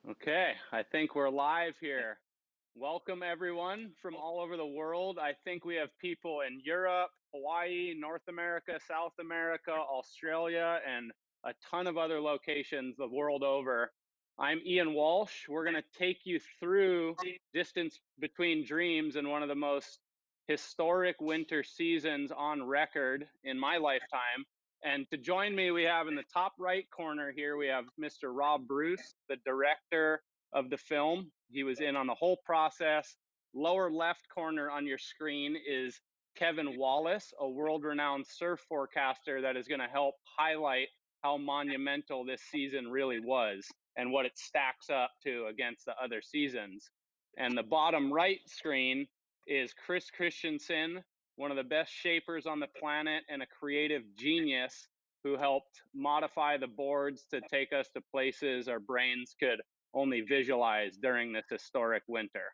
Okay, I think we're live here. Welcome everyone from all over the world. I think we have people in Europe, Hawaii, North America, South America, Australia, and a ton of other locations the world over. I'm Ian Walsh. We're going to take you through Distance Between Dreams in one of the most historic winter seasons on record in my lifetime. And to join me, we have in the top right corner here, we have Mr. Rob Bruce, the director of the film. He was in on the whole process. Lower left corner on your screen is Kevin Wallis, a world-renowned surf forecaster that is going to help highlight how monumental this season really was and what it stacks up to against the other seasons. And the bottom right screen is Chris Christenson, one of the best shapers on the planet and a creative genius who helped modify the boards to take us to places our brains could only visualize during this historic winter.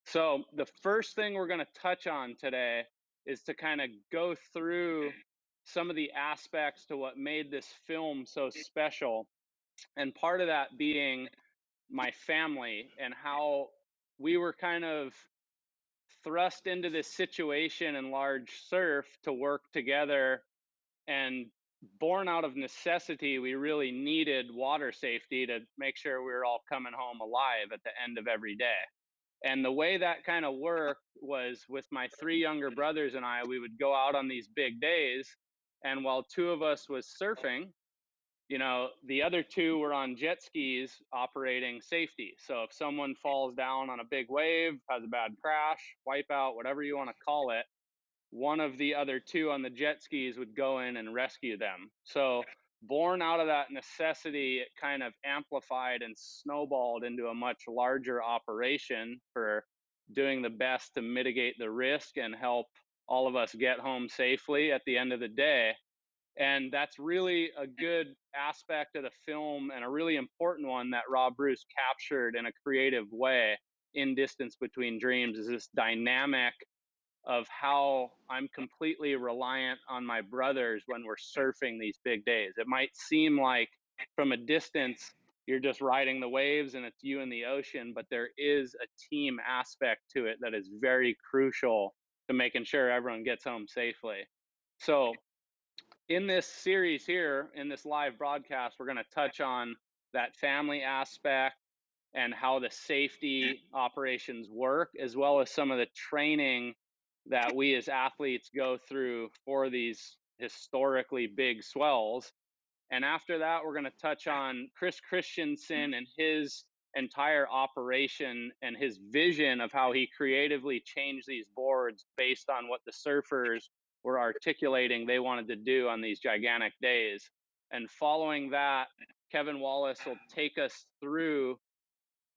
So the first thing we're going to touch on today is to kind of go through some of the aspects to what made this film so special. And part of that being my family and how we were kind of thrust into this situation in large surf to work together, and born out of necessity, we really needed water safety to make sure we were all coming home alive at the end of every day. And the way that kind of worked was with my three younger brothers and I, we would go out on these big days, and while two of us was surfing, the other two were on jet skis operating safety. So if someone falls down on a big wave, has a bad crash, wipeout, whatever you want to call it, one of the other two on the jet skis would go in and rescue them. So born out of that necessity, it kind of amplified and snowballed into a much larger operation for doing the best to mitigate the risk and help all of us get home safely at the end of the day. And that's really a good aspect of the film and a really important one that Rob Bruce captured in a creative way in Distance Between Dreams, is this dynamic of how I'm completely reliant on my brothers when we're surfing these big days. It might seem like from a distance, you're just riding the waves and it's you in the ocean, but there is a team aspect to it that is very crucial to making sure everyone gets home safely. So in this series here, in this live broadcast, we're going to touch on that family aspect and how the safety operations work, as well as some of the training that we as athletes go through for these historically big swells. And after that, we're going to touch on Chris Christenson and his entire operation and his vision of how he creatively changed these boards based on what the surfers were articulating they wanted to do on these gigantic days. And following that, Kevin Wallis will take us through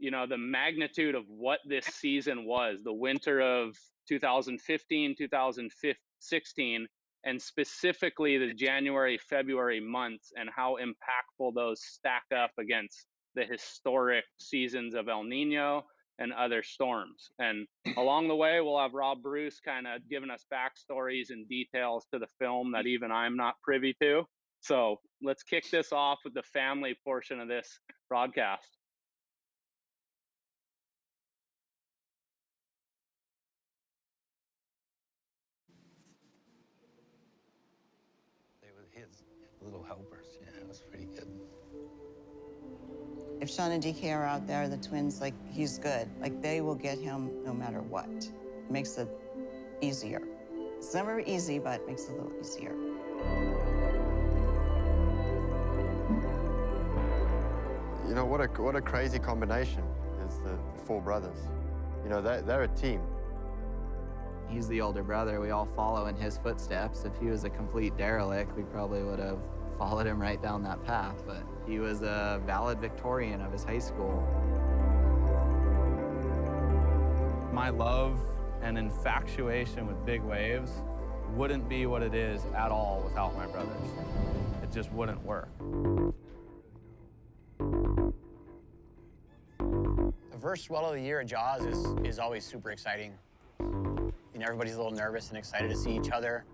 the magnitude of what this season was, the winter of 2015, 2016, and specifically the January, February months, and how impactful those stack up against the historic seasons of El Nino and other storms. And along the way, we'll have Rob Bruce kind of giving us backstories and details to the film that even I'm not privy to. So let's kick this off with the family portion of this broadcast. They were his little helpers. Yeah, it was pretty good. If Sean and DK are out there, the twins, he's good. They will get him no matter what. It makes it easier. It's never easy, but it makes it a little easier. What a crazy combination is the four brothers. They're a team. He's the older brother. We all follow in his footsteps. If he was a complete derelict, we probably would have followed him right down that path. But he was a valedictorian of his high school. My love and infatuation with big waves wouldn't be what it is at all without my brothers. It just wouldn't work. The first swell of the year at Jaws is always super exciting. Everybody's a little nervous and excited to see each other.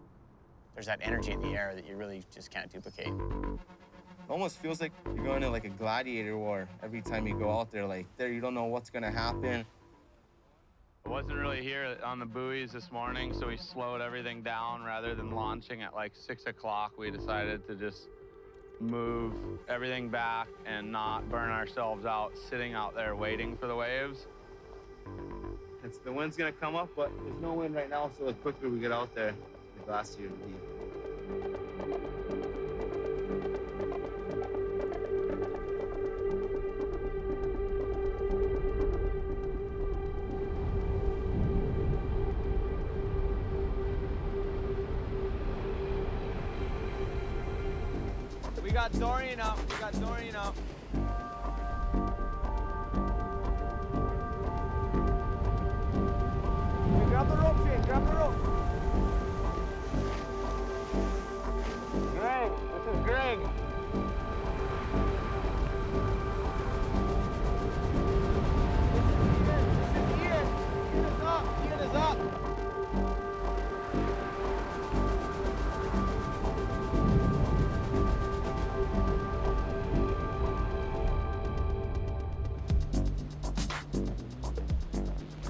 There's that energy in the air that you really just can't duplicate. You know what a crazy combination is the four brothers. They're a team. He's the older brother. We all follow in his footsteps. If he was a complete derelict, we probably would have followed him right down that path. But he was a valedictorian of his high school. My love and infatuation with big waves wouldn't be what it is at all without my brothers. It just wouldn't work. almost feels like you're going to like a gladiator war every time you go out there. Like there, you don't know what's gonna happen. I wasn't really here on the buoys this morning, so we slowed everything down. Rather than launching at like 6 o'clock, we decided to just move everything back and not burn ourselves out sitting out there waiting for the waves. The wind's gonna come up, but there's no wind right now, so the quicker we get out there, the glacier will be. We got Dorian up. We got Dorian up. Hey, grab the rope, Shane. Grab the rope. Greg, this is Greg. This is Ian. Ian is up. Ian is up.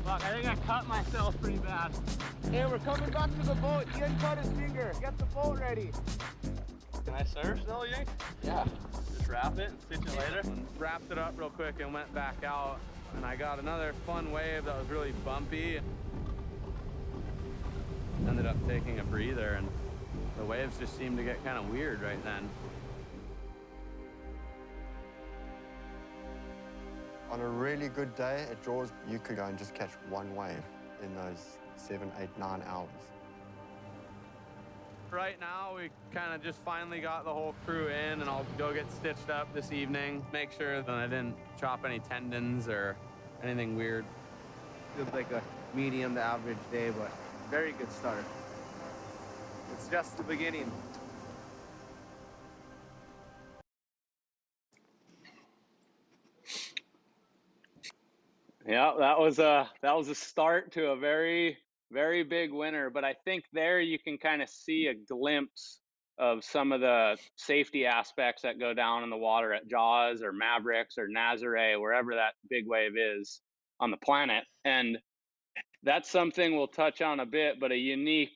I think I cut myself pretty bad. Hey, we're coming back to the boat. Ian cut his finger. Get the boat ready. Can I surf still, Yank? Yeah. Just wrap it and stitch it later? Wrapped it up real quick and went back out. And I got another fun wave that was really bumpy. Ended up taking a breather, and the waves just seemed to get kind of weird right then. On a really good day at Jaws, you could go and just catch one wave in those 7, 8, 9 hours. Right now, we kind of just finally got the whole crew in, and I'll go get stitched up this evening. Make sure that I didn't chop any tendons or anything weird. Feels like a medium to average day, but very good start. It's just the beginning. Yeah, that was a start to a very, very big winter. But I think there you can kind of see a glimpse of some of the safety aspects that go down in the water at Jaws or Mavericks or Nazare, wherever that big wave is on the planet. And that's something we'll touch on a bit, but a unique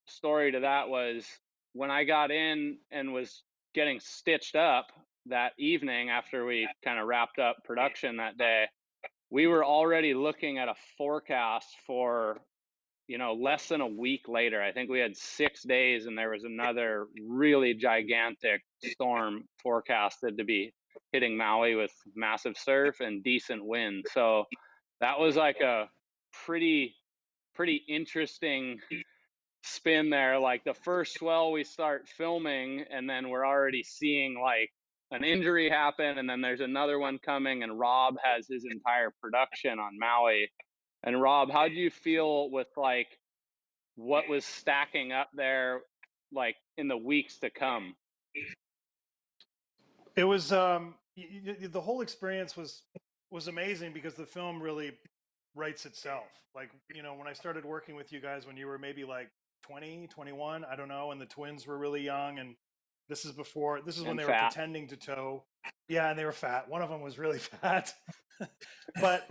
story to that was when I got in and was getting stitched up that evening after we kind of wrapped up production that day, we were already looking at a forecast for, less than a week later. I think we had 6 days and there was another really gigantic storm forecasted to be hitting Maui with massive surf and decent wind. So that was like a pretty interesting spin there. Like the first swell we start filming and then we're already seeing like an injury happen, and then there's another one coming, and Rob has his entire production on Maui. And Rob, how do you feel with like what was stacking up there like in the weeks to come? It was the whole experience was amazing because the film really writes itself. Like, when I started working with you guys when you were maybe like 20, 21, I don't know, and the twins were really young, and this is when they were pretending to tow. Yeah, and they were fat. One of them was really fat. But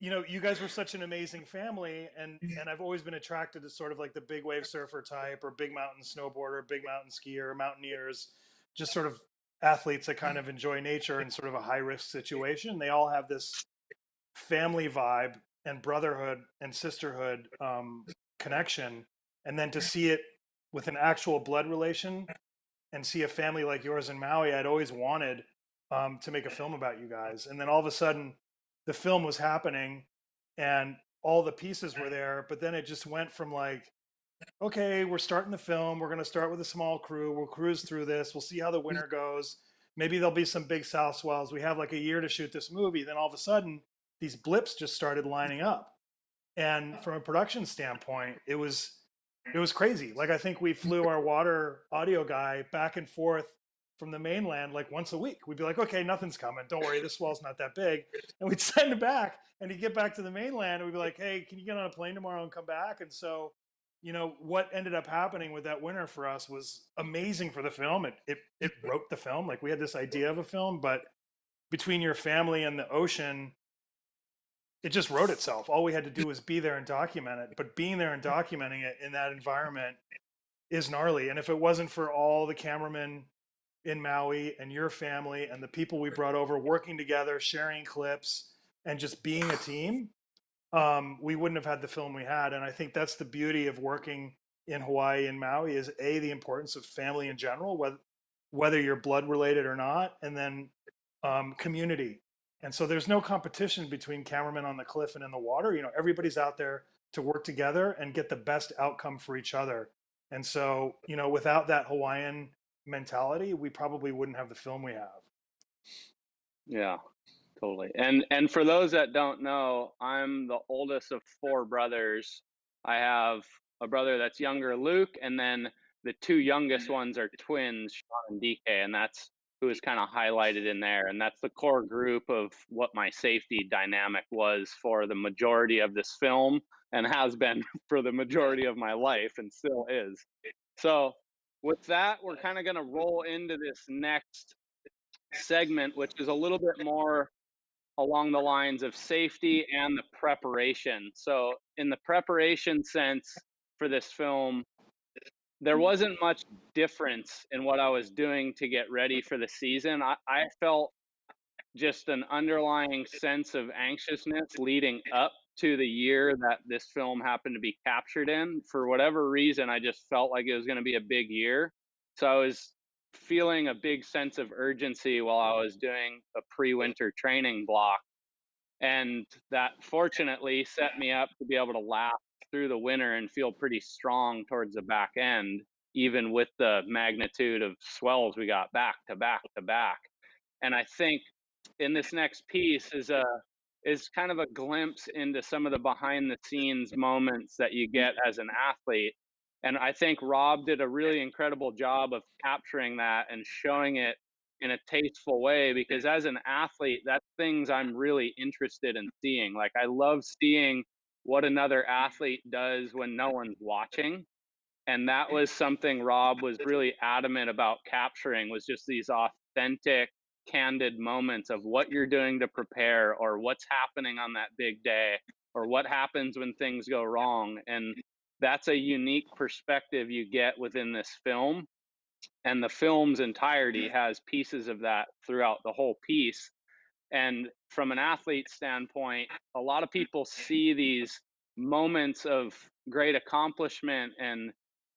you guys were such an amazing family, and I've always been attracted to sort of like the big wave surfer type, or big mountain snowboarder, big mountain skier, mountaineers, just sort of athletes that kind of enjoy nature in sort of a high risk situation. They all have this family vibe and brotherhood and sisterhood connection, and then to see it with an actual blood relation and see a family like yours in Maui, I'd always wanted to make a film about you guys. And then all of a sudden the film was happening and all the pieces were there, but then it just went from like, okay, we're starting the film. We're going to start with a small crew. We'll cruise through this. We'll see how the winter goes. Maybe there'll be some big south swells. We have like a year to shoot this movie. Then all of a sudden these blips just started lining up. And from a production standpoint, it was crazy. Like, I think we flew our water audio guy back and forth from the mainland like once a week. We'd be like, okay, nothing's coming. Don't worry, this swell's not that big. And we'd send him back, and he'd get back to the mainland, and we'd be like, hey, can you get on a plane tomorrow and come back? And so you know, what ended up happening with that winter for us was amazing for the film. It wrote the film. Like, we had this idea of a film, but between your family and the ocean, it just wrote itself. All we had to do was be there and document it. But being there and documenting it in that environment is gnarly. And if it wasn't for all the cameramen in Maui and your family and the people we brought over working together, sharing clips, and just being a team, we wouldn't have had the film we had. And I think that's the beauty of working in Hawaii and Maui is the importance of family in general, whether you're blood related or not, and then community. And so there's no competition between cameramen on the cliff and in the water. You know, everybody's out there to work together and get the best outcome for each other. And so, you know, without that Hawaiian mentality, we probably wouldn't have the film we have. Yeah, totally. And for those that don't know, I'm the oldest of 4 brothers. I have a brother that's younger, Luke, and then the 2 youngest ones are twins, Sean and DK, and that's who is kind of highlighted in there. And that's the core group of what my safety dynamic was for the majority of this film, and has been for the majority of my life, and still is. So with that, we're kind of going to roll into this next segment, which is a little bit more along the lines of safety and the preparation. So in the preparation sense for this film, there wasn't much difference in what I was doing to get ready for the season. I felt just an underlying sense of anxiousness leading up to the year that this film happened to be captured in. For whatever reason, I just felt like it was going to be a big year. So I was feeling a big sense of urgency while I was doing a pre-winter training block. And that fortunately set me up to be able to last through the winter and feel pretty strong towards the back end, even with the magnitude of swells we got back to back to back. And I think in this next piece is kind of a glimpse into some of the behind the scenes moments that you get as an athlete. And I think Rob did a really incredible job of capturing that and showing it in a tasteful way, because as an athlete, that's things I'm really interested in seeing. Like, I love seeing what another athlete does when no one's watching. And that was something Rob was really adamant about capturing, was just these authentic, candid moments of what you're doing to prepare, or what's happening on that big day, or what happens when things go wrong. And that's a unique perspective you get within this film. And the film's entirety has pieces of that throughout the whole piece. And from an athlete standpoint, a lot of people see these moments of great accomplishment and,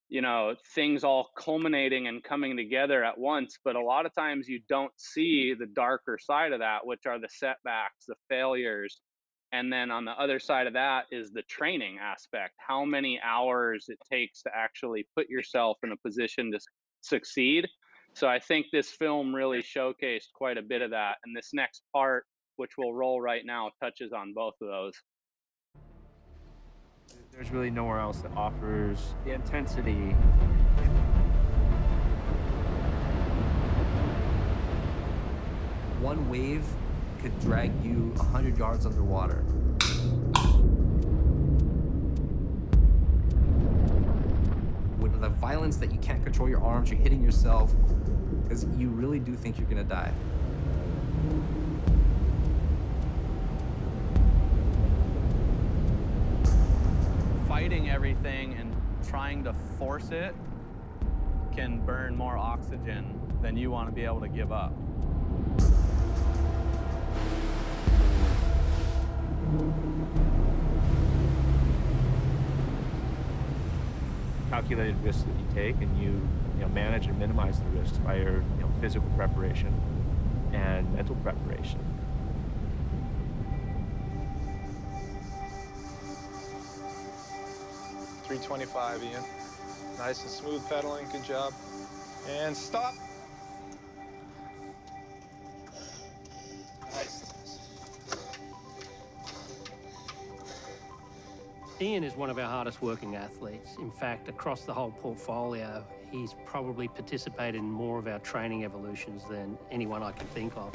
you know, things all culminating and coming together at once. But a lot of times you don't see the darker side of that, which are the setbacks, the failures. And then on the other side of that is the training aspect, how many hours it takes to actually put yourself in a position to succeed. So I think this film really showcased quite a bit of that. And this next part, which we'll roll right now, touches on both of those. There's really nowhere else that offers the intensity. One wave could drag you 100 yards underwater. With the violence that you can't control your arms, you're hitting yourself, because you really do think you're gonna die. Fighting everything and trying to force it can burn more oxygen than you want to be able to give up. Calculated risks that you take, and you manage and minimize the risks by your physical preparation and mental preparation. .325, Ian. Nice and smooth pedaling, good job. And stop. Nice. Ian is one of our hardest working athletes. In fact, across the whole portfolio, he's probably participated in more of our training evolutions than anyone I can think of.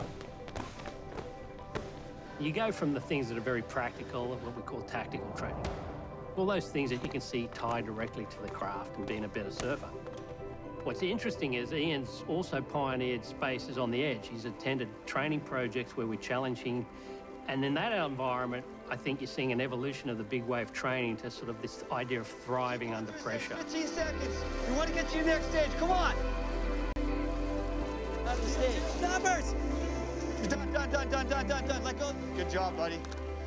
You go from the things that are very practical, what we call tactical training, All those things that you can see tie directly to the craft and being a better surfer. What's interesting is Ian's also pioneered spaces on the edge. He's attended training projects where we're challenging, and in that environment, I think you're seeing an evolution of the big wave training to sort of this idea of thriving under pressure. 15 seconds. We want to get to your next stage. Come on. That's the stage. Numbers. Done. Let go. Good job, buddy.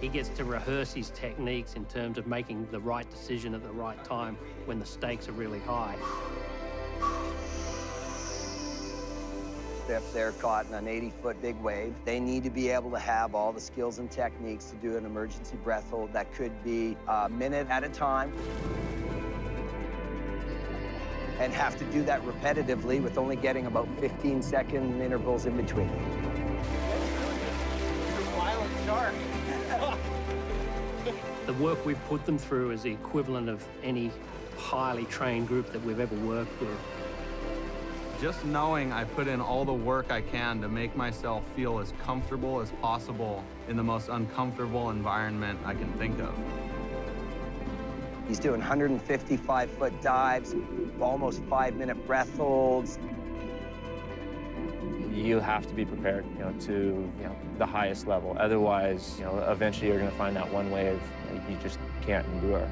He gets to rehearse his techniques in terms of making the right decision at the right time when the stakes are really high. If they're caught in an 80-foot big wave, they need to be able to have all the skills and techniques to do an emergency breath hold that could be a minute at a time, and have to do that repetitively with only getting about 15-second intervals in between. Violent shark. The work we've put them through is the equivalent of any highly trained group that we've ever worked with. Just knowing I put in all the work I can to make myself feel as comfortable as possible in the most uncomfortable environment I can think of. He's doing 155-foot dives, almost 5-minute breath holds. You have to be prepared, to the highest level. Otherwise, eventually you're going to find that one wave you just can't endure.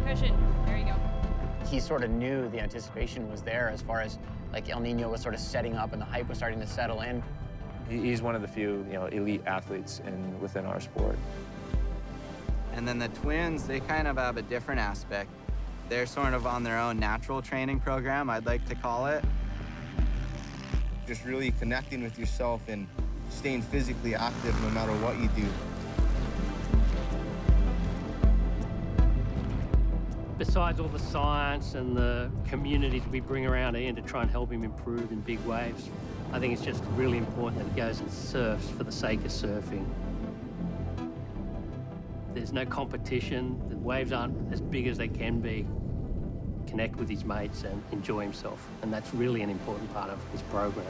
Cushion. There you go. He sort of knew the anticipation was there as far as like El Nino was sort of setting up and the hype was starting to settle in. He's one of the few, elite athletes within our sport. And then the twins, they kind of have a different aspect. They're sort of on their own natural training program, I'd like to call it. Just really connecting with yourself and staying physically active no matter what you do. Besides all the science and the communities we bring around Ian to try and help him improve in big waves, I think it's just really important that he goes and surfs for the sake of surfing. There's no competition, the waves aren't as big as they can be. Connect with his mates and enjoy himself, and that's really an important part of his program.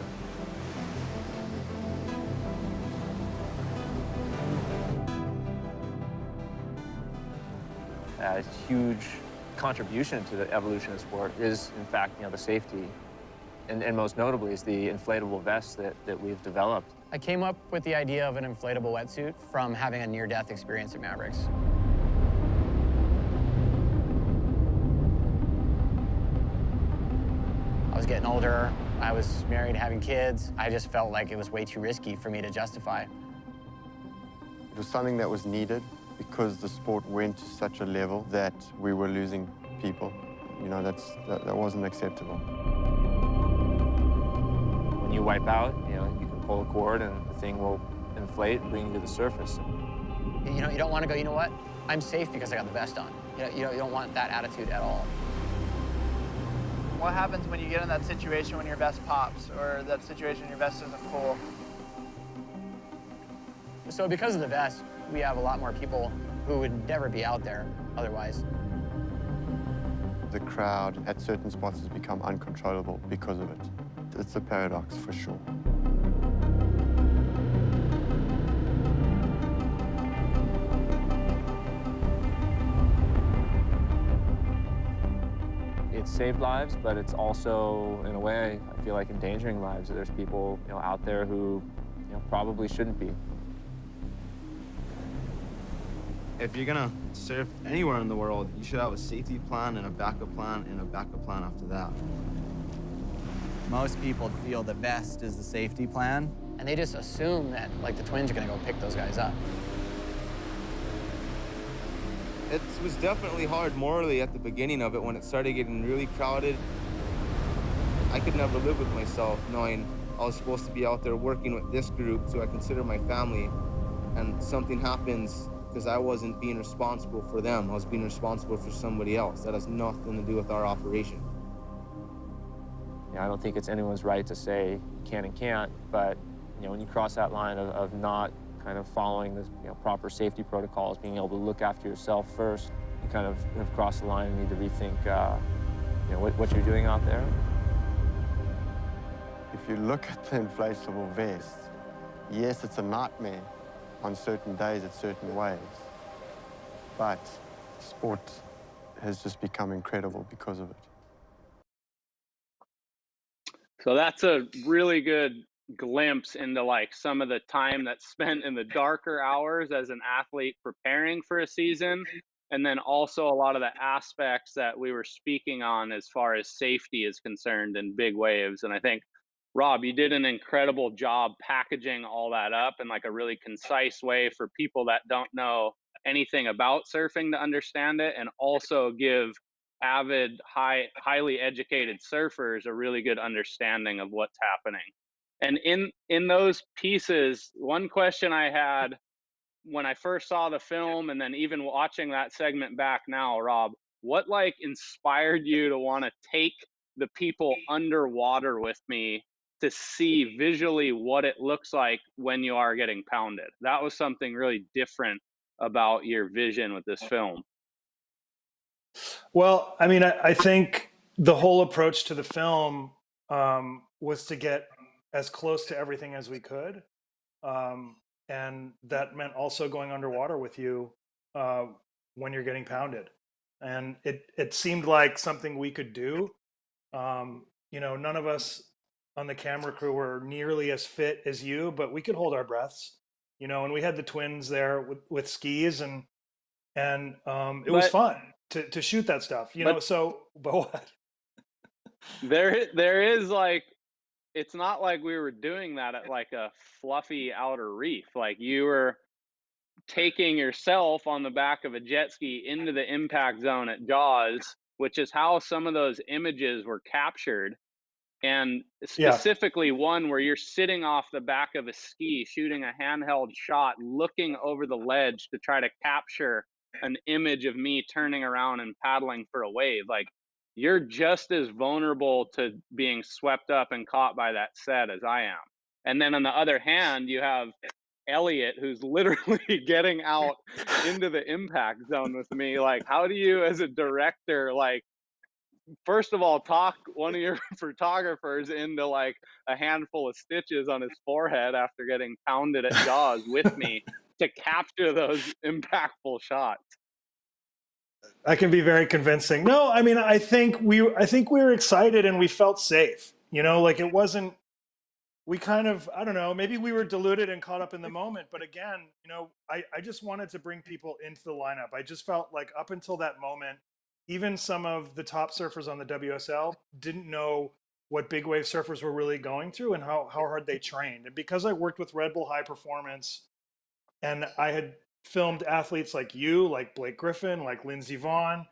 A huge contribution to the evolution of sport is, in fact, the safety, and most notably is the inflatable vest that we've developed. I came up with the idea of an inflatable wetsuit from having a near-death experience at Mavericks. I was getting older, I was married, having kids. I just felt like it was way too risky for me to justify. It was something that was needed because the sport went to such a level that we were losing people. That wasn't acceptable. When you wipe out, you can pull a cord and the thing will inflate and bring you to the surface. You don't want to go, you know what? I'm safe because I got the vest on. You don't want that attitude at all. What happens when you get in that situation when your vest pops, or that situation your vest isn't full? So because of the vest, we have a lot more people who would never be out there otherwise. The crowd at certain spots has become uncontrollable because of it. It's a paradox for sure. It saved lives, but it's also, in a way, I feel like endangering lives. There's people, out there who, probably shouldn't be. If you're gonna surf anywhere in the world, you should have a safety plan and a backup plan and a backup plan after that. Most people feel the vest is the safety plan. And they just assume that, like, the twins are gonna go pick those guys up. It was definitely hard morally at the beginning of it when it started getting really crowded. I could never live with myself knowing I was supposed to be out there working with this group, so I consider my family, and something happens because I wasn't being responsible for them. I was being responsible for somebody else. That has nothing to do with our operation. I don't think it's anyone's right to say you can and can't, but when you cross that line of not kind of following the proper safety protocols, being able to look after yourself first, you kind of have crossed the line and need to rethink what you're doing out there. If you look at the inflatable vest, yes, it's a nightmare, on certain days at certain waves. But sport has just become incredible because of it. So that's a really good glimpse into like some of the time that's spent in the darker hours as an athlete preparing for a season, and then also a lot of the aspects that we were speaking on as far as safety is concerned in big waves. And I think, Rob, you did an incredible job packaging all that up in like a really concise way for people that don't know anything about surfing to understand it, and also give avid, highly educated surfers a really good understanding of what's happening. And in those pieces, one question I had when I first saw the film, and then even watching that segment back now, Rob, what like inspired you to want to take the people underwater with me to see visually what it looks like when you are getting pounded? That was something really different about your vision with this film. Well, I mean, I think the whole approach to the film was to get as close to everything as we could. And that meant also going underwater with you when you're getting pounded. And it seemed like something we could do. You know, none of us on the camera crew were nearly as fit as you, but we could hold our breaths, you know, and we had the twins there with skis, and it was fun to shoot that stuff, you know. So, but what? There is like, it's not like we were doing that at like a fluffy outer reef. Like you were taking yourself on the back of a jet ski into the impact zone at Jaws, which is how some of those images were captured. And specifically one where you're sitting off the back of a ski, shooting a handheld shot, looking over the ledge to try to capture an image of me turning around and paddling for a wave. Like, you're just as vulnerable to being swept up and caught by that set as I am. And then on the other hand, you have Elliot, who's literally getting out into the impact zone with me. Like, how do you, as a director, like, first of all, talk one of your photographers into like a handful of stitches on his forehead after getting pounded at Jaws with me to capture those impactful shots? I can be very convincing. No, I mean, I think we were excited and we felt safe. You know, like it wasn't. We kind of, I don't know, maybe we were deluded and caught up in the moment. But again, you know, I just wanted to bring people into the lineup. I just felt like up until that moment, even some of the top surfers on the WSL didn't know what big wave surfers were really going through and how hard they trained. And because I worked with Red Bull High Performance, and I had filmed athletes like you, like Blake Griffin, like Lindsey Vonn,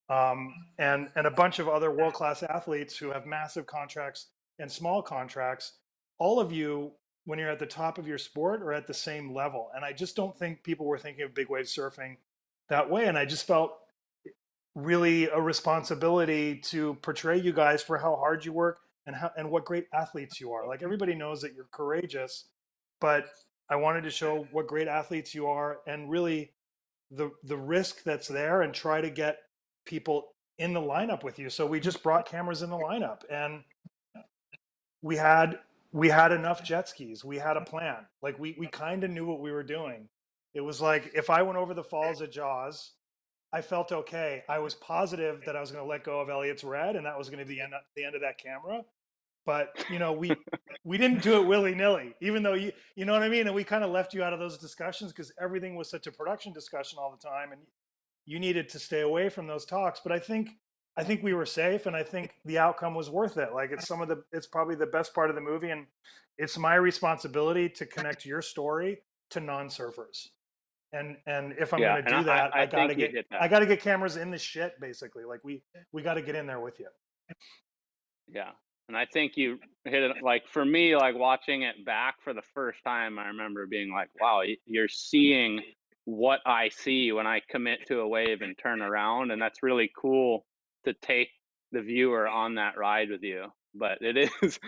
and a bunch of other world-class athletes who have massive contracts and small contracts, all of you, when you're at the top of your sport, are at the same level. And I just don't think people were thinking of big wave surfing that way. And I just felt really a responsibility to portray you guys for how hard you work and what great athletes you are. Like, everybody knows that you're courageous, but I wanted to show what great athletes you are, and really the risk that's there, and try to get people in the lineup with you. So we just brought cameras in the lineup, and we had enough jet skis. We had a plan. Like we kind of knew what we were doing. It was like, if I went over the falls at Jaws, I felt okay. I was positive that I was going to let go of Elliot's red, and that was going to be the end of that camera. But you know, we didn't do it willy-nilly, even though you know what I mean. And we kind of left you out of those discussions because everything was such a production discussion all the time, and you needed to stay away from those talks. But I think we were safe, and I think the outcome was worth it. Like, it's probably the best part of the movie, and it's my responsibility to connect your story to non-surfers. And if I'm going to do that, I gotta get cameras in the shit, basically. Like we got to get in there with you. Yeah. And I think you hit it. Like, for me, like watching it back for the first time, I remember being like, wow, you're seeing what I see when I commit to a wave and turn around. And that's really cool to take the viewer on that ride with you. But it is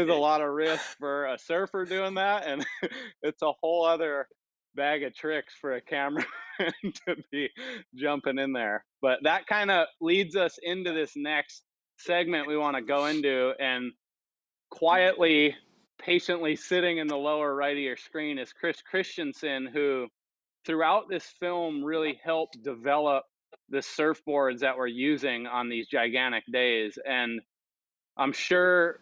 a lot of risk for a surfer doing that. And it's a whole other bag of tricks for a cameraman to be jumping in there. But that kind of leads us into this next segment we want to go into, and quietly patiently sitting in the lower right of your screen is Chris Christenson, who throughout this film really helped develop the surfboards that we're using on these gigantic days. And I'm sure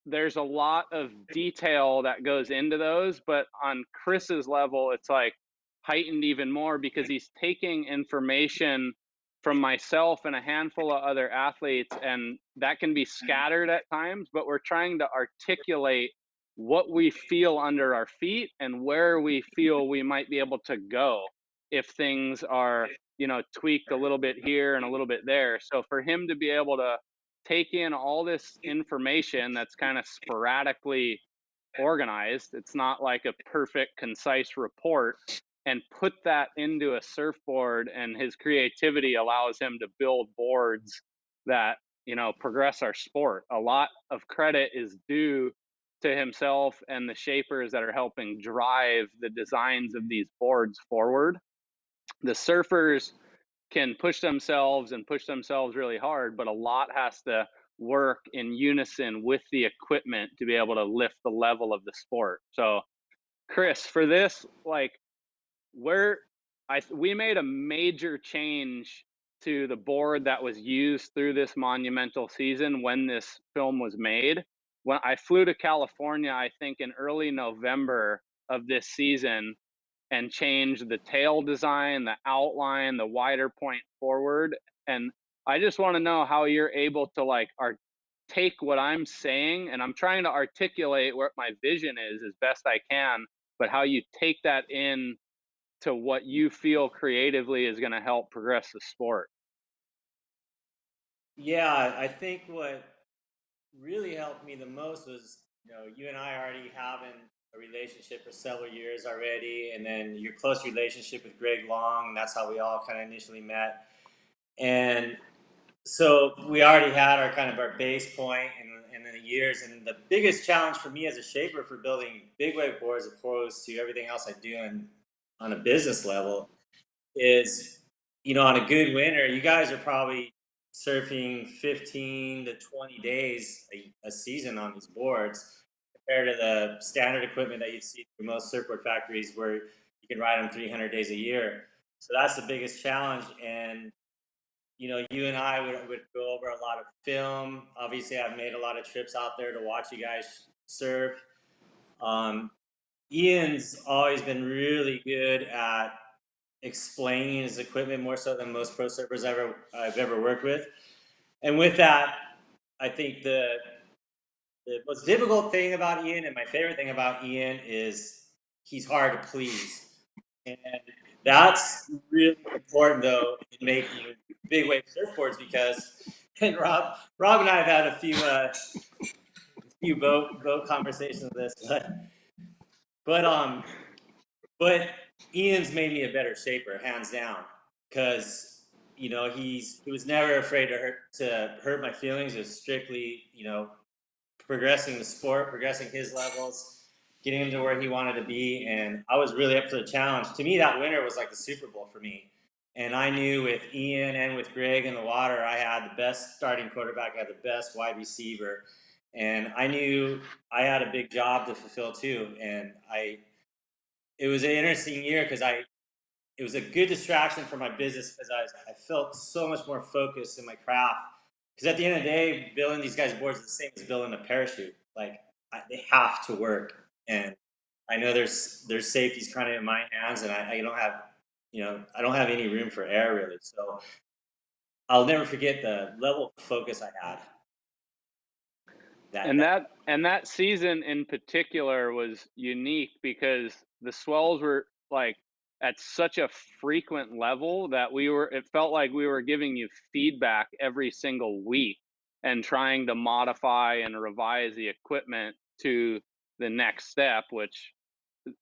there's a lot of detail that goes into those, but on Chris's level, it's like heightened even more because he's taking information from myself and a handful of other athletes, and that can be scattered at times, but we're trying to articulate what we feel under our feet and where we feel we might be able to go if things are, you know, tweaked a little bit here and a little bit there. So for him to be able to take in all this information that's kind of sporadically organized, it's not like a perfect, concise report, and put that into a surfboard, and his creativity allows him to build boards that, you know, progress our sport. A lot of credit is due to himself and the shapers that are helping drive the designs of these boards forward. The surfers can push themselves and push themselves really hard, but a lot has to work in unison with the equipment to be able to lift the level of the sport. So Chris, for this, like, we made a major change to the board that was used through this monumental season when this film was made. When I flew to California, I think in early November of this season, and changed the tail design, the outline, the wider point forward. And I just want to know how you're able to like take what I'm saying, and I'm trying to articulate what my vision is as best I can, but how you take that in to what you feel creatively is going to help progress the sport. Yeah, I think what really helped me the most was, you know, you and I already having a relationship for several years already, and then your close relationship with Greg Long, and that's how we all kind of initially met. And so we already had our kind of our base point in the years, and the biggest challenge for me as a shaper for building big wave boards opposed to everything else I do on a business level is, you know, on a good winter, you guys are probably surfing 15 to 20 days a season on these boards compared to the standard equipment that you'd see through most surfboard factories where you can ride them 300 days a year. So that's the biggest challenge. And, you know, you and I would go over a lot of film. Obviously, I've made a lot of trips out there to watch you guys surf. Ian's always been really good at explaining his equipment more so than most pro surfers I've ever worked with. And with that, I think the most difficult thing about Ian and my favorite thing about Ian is he's hard to please. And that's really important though in making big wave surfboards because, and Rob and I have had a few boat conversations of this, but Ian's made me a better shaper, hands down, because, you know, he was never afraid to hurt my feelings. It was strictly, you know, progressing the sport, progressing his levels, getting him to where he wanted to be, and I was really up for the challenge. To me, that winter was like the Super Bowl for me, and I knew with Ian and with Greg in the water, I had the best starting quarterback, I had the best wide receiver, and I knew I had a big job to fulfill too, and it was an interesting year because it was a good distraction for my business because I felt so much more focused in my craft. Because at the end of the day, building these guys' boards is the same as building a parachute. Like they have to work, and I know there's safeties kind of in my hands, and I don't have, you know, I don't have any room for error really. So I'll never forget the level of focus I had. That season in particular was unique because the swells were like at such a frequent level that it felt like we were giving you feedback every single week and trying to modify and revise the equipment to the next step, which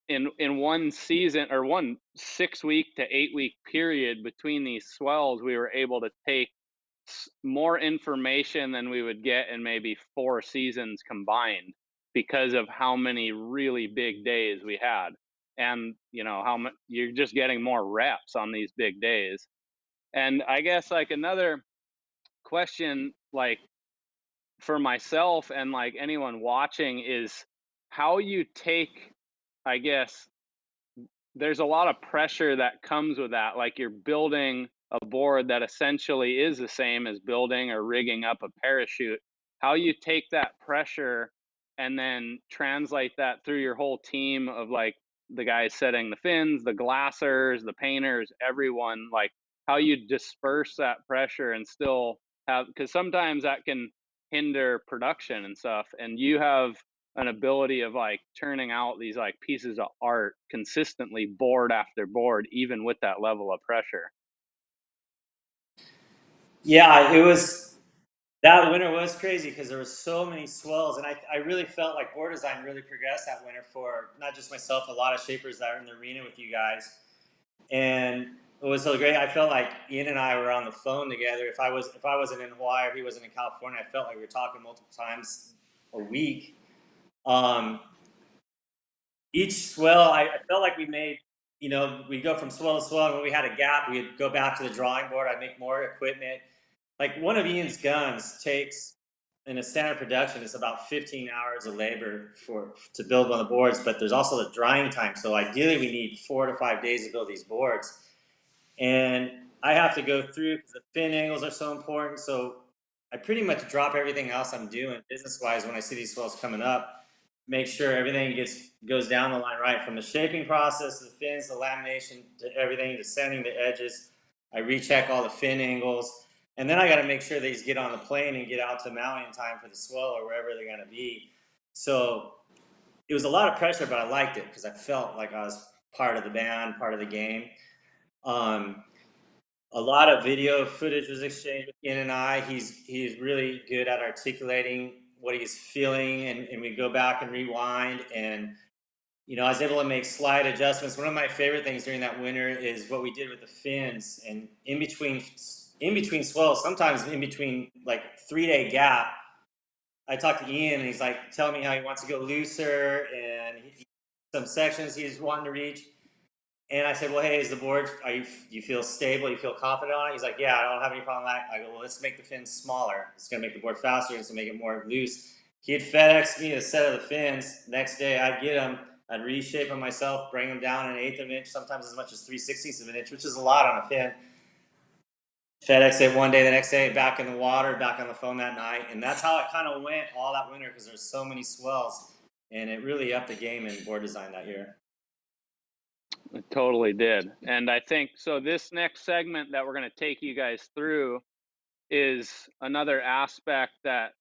in one season or one 6 week to 8 week period between these swells, we were able to take more information than we would get in maybe 4 seasons combined because of how many really big days we had. And, you know, how much you're just getting more reps on these big days. And I guess like another question, like for myself and like anyone watching, is how you take, I guess, there's a lot of pressure that comes with that. Like you're building a board that essentially is the same as building or rigging up a parachute. How you take that pressure and then translate that through your whole team of like the guys setting the fins, the glassers, the painters, everyone, like how you disperse that pressure and still have, because sometimes that can hinder production and stuff. And you have an ability of like turning out these like pieces of art consistently, board after board, even with that level of pressure. Yeah, it was, that winter was crazy because there were so many swells, and I really felt like board design really progressed that winter for not just myself, a lot of shapers that are in the arena with you guys. And it was so great. I felt like Ian and I were on the phone together. If I wasn't in Hawaii or he wasn't in California, I felt like we were talking multiple times a week. Each swell, I felt like we made, you know, we go from swell to swell, and when we had a gap, we'd go back to the drawing board. I'd make more equipment. Like one of Ian's guns takes, in a standard production, it's about 15 hours of labor to build one of the boards, but there's also the drying time. So ideally we need 4 to 5 days to build these boards. And I have to go through because the fin angles are so important. So I pretty much drop everything else I'm doing business-wise when I see these swells coming up, make sure everything goes down the line right, from the shaping process, the fins, the lamination, to everything, to sanding the edges. I recheck all the fin angles. And then I got to make sure these get on the plane and get out to Maui in time for the swell or wherever they're going to be. So it was a lot of pressure, but I liked it because I felt like I was part of the band, part of the game. A lot of video footage was exchanged with Ian and I. He's really good at articulating what he's feeling, and we go back and rewind. And you know, I was able to make slight adjustments. One of my favorite things during that winter is what we did with the fins, and in between swells, sometimes in between like 3-day gap, I talked to Ian and he's like telling me how he wants to go looser and some sections he's wanting to reach. And I said, well, hey, is the board, you feel stable? You feel confident on it? He's like, yeah, I don't have any problem with that. I go, well, let's make the fins smaller. It's going to make the board faster. It's going to make it more loose. He'd FedEx me a set of the fins. Next day, I'd get them. I'd reshape them myself, bring them down an 1/8 of an inch, sometimes as much as 3/16 of an inch, which is a lot on a fin. FedEx it one day, the next day, back in the water, back on the phone that night. And that's how it kind of went all that winter because there's so many swells. And it really upped the game in board design that year. It totally did. And I think, so this next segment that we're going to take you guys through is another aspect that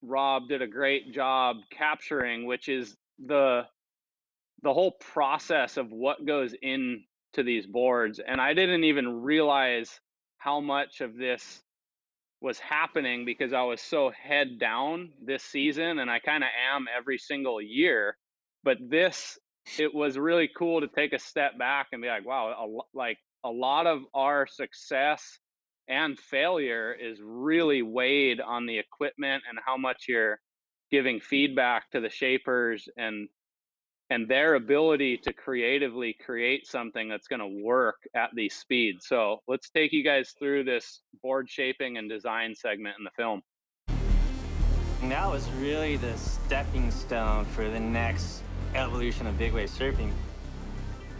Rob did a great job capturing, which is the whole process of what goes into these boards. And I didn't even realize how much of this was happening because I was so head down this season, and I kind of am every single year. But it was really cool to take a step back and be like, wow, a lot of our success and failure is really weighed on the equipment and how much you're giving feedback to the shapers and their ability to creatively create something that's going to work at these speeds. So let's take you guys through this board shaping and design segment in the film. And that was really the stepping stone for the next evolution of big wave surfing.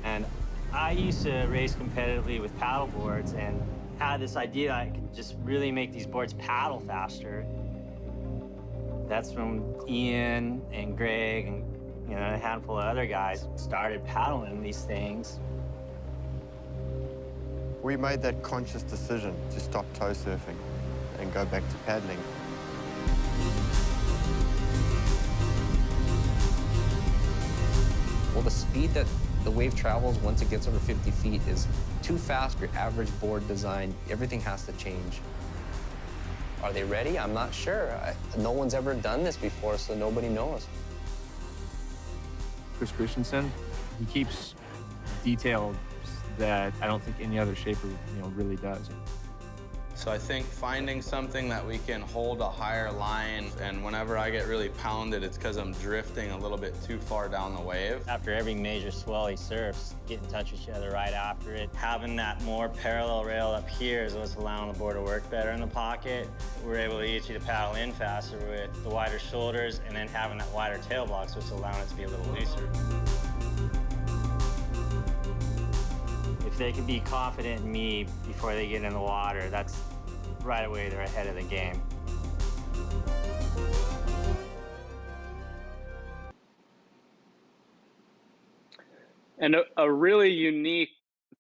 And I used to race competitively with paddle boards and had this idea I could just really make these boards paddle faster. That's when Ian and Greg and a handful of other guys started paddling these things. We made that conscious decision to stop tow surfing and go back to paddling. Well, the speed that the wave travels once it gets over 50 feet is too fast for your average board design. Everything has to change. Are they ready? I'm not sure. No one's ever done this before, so nobody knows. Chris Christenson, he keeps detailed that I don't think any other shaper, really does. So I think finding something that we can hold a higher line, and whenever I get really pounded, it's because I'm drifting a little bit too far down the wave. After every major swell he surfs, get in touch with each other right after it. Having that more parallel rail up here is what's allowing the board to work better in the pocket. We're able to get you to paddle in faster with the wider shoulders, and then having that wider tail block, so it's allowing it to be a little looser. If they can be confident in me before they get in the water, that's right away they're ahead of the game. And a really unique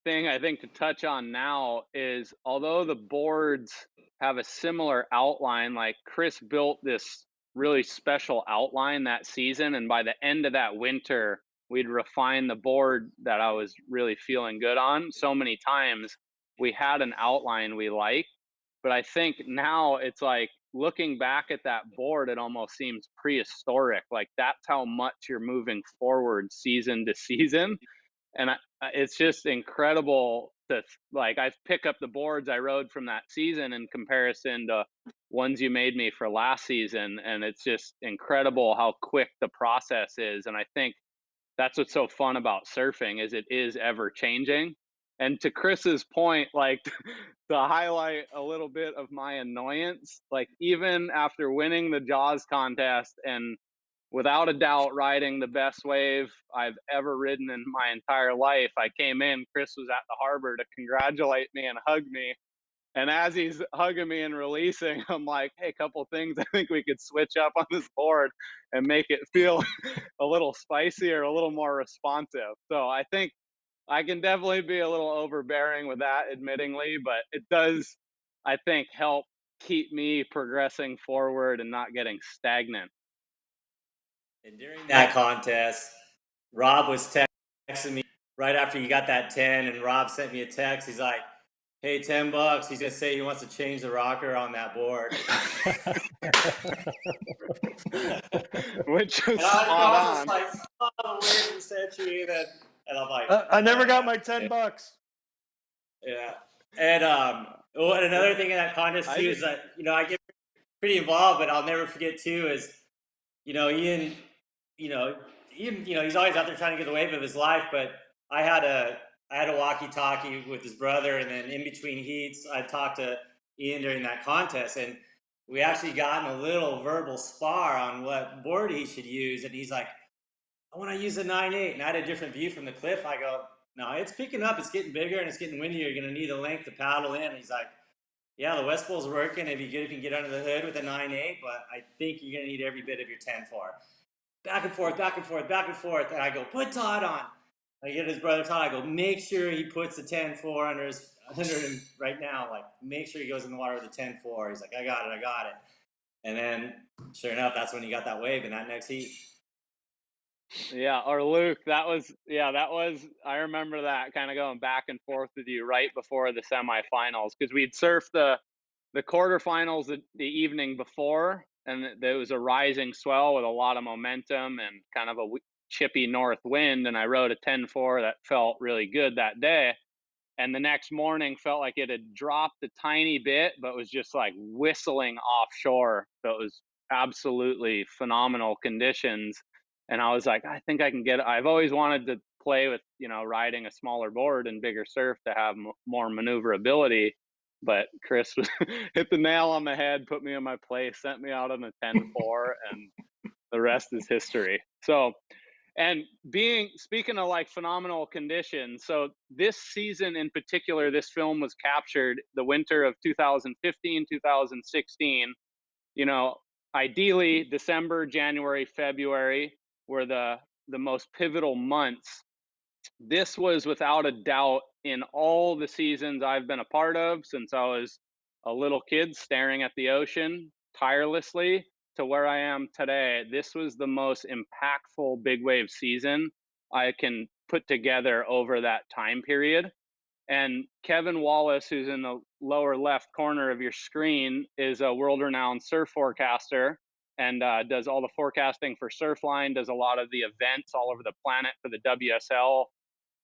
thing I think to touch on now is, although the boards have a similar outline, like Chris built this really special outline that season, and by the end of that winter, we'd refine the board that I was really feeling good on so many times. We had an outline we liked, but I think now it's like, looking back at that board, it almost seems prehistoric. Like, that's how much you're moving forward season to season. And it's just incredible to, like, I pick up the boards I rode from that season in comparison to ones you made me for last season. And it's just incredible how quick the process is. And I think that's what's so fun about surfing, is it is ever changing. And to Chris's point, like, to highlight a little bit of my annoyance, like, even after winning the Jaws contest and without a doubt riding the best wave I've ever ridden in my entire life, I came in, Chris was at the harbor to congratulate me and hug me. And as he's hugging me and releasing, I'm like, hey, a couple things I think we could switch up on this board and make it feel a little spicier, a little more responsive. So I think I can definitely be a little overbearing with that, admittingly, but it does, I think, help keep me progressing forward and not getting stagnant. And during that contest, Rob was texting me right after you got that 10, and Rob sent me a text. He's like, hey, $10. He's going to say he wants to change the rocker on that board. Which is spot on. Just like, oh, the wave of the century. And I'm like, I never got my $10. Yeah. And and another thing in that contest too is that, you know, I get pretty involved, but I'll never forget too is, you know, Ian, he's always out there trying to get the wave of his life, but I had a walkie-talkie with his brother, and then in between heats, I talked to Ian during that contest, and we actually got in a little verbal spar on what board he should use, and he's like, I want to use a 9.8, and I had a different view from the cliff. I go, no, it's picking up, it's getting bigger, and it's getting windier. You're going to need a length to paddle in. And he's like, yeah, the West Pole's working. It'd be good if you can get under the hood with a 9.8, but I think you're going to need every bit of your 10.4. Back and forth, back and forth, back and forth. And I go, put Todd on. I get his brother Todd. I go, make sure he puts the 10.4 under him right now. Like, make sure he goes in the water with the 10.4. He's like, I got it. And then, sure enough, that's when he got that wave in that next heat. Yeah, or Luke, that was, I remember that, kind of going back and forth with you right before the semifinals, because we'd surfed the quarterfinals the evening before, and there was a rising swell with a lot of momentum and kind of a chippy north wind, and I rode a 10.4 that felt really good that day. And the next morning felt like it had dropped a tiny bit, but was just like whistling offshore. So it was absolutely phenomenal conditions. And I was like, I think I can get it. I've always wanted to play with, riding a smaller board and bigger surf to have more maneuverability. But Chris hit the nail on the head, put me in my place, sent me out on a 10.4, and the rest is history. So, and speaking of like phenomenal conditions, so this season in particular, this film was captured the winter of 2015, 2016. Ideally December, January, February were the most pivotal months. This was without a doubt, in all the seasons I've been a part of since I was a little kid staring at the ocean tirelessly to where I am today, this was the most impactful big wave season I can put together over that time period. And Kevin Wallis, who's in the lower left corner of your screen, is a world-renowned surf forecaster and does all the forecasting for Surfline, does a lot of the events all over the planet for the WSL.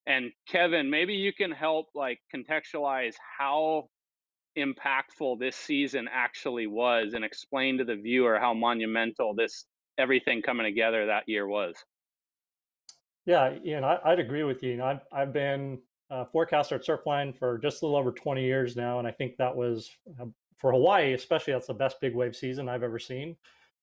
And Kevin, maybe you can help like contextualize how impactful this season actually was, and explain to the viewer how monumental everything coming together that year was. Yeah, Ian, I'd agree with you. I've been a forecaster at Surfline for just a little over 20 years now, and I think that was, for Hawaii especially, that's the best big wave season I've ever seen.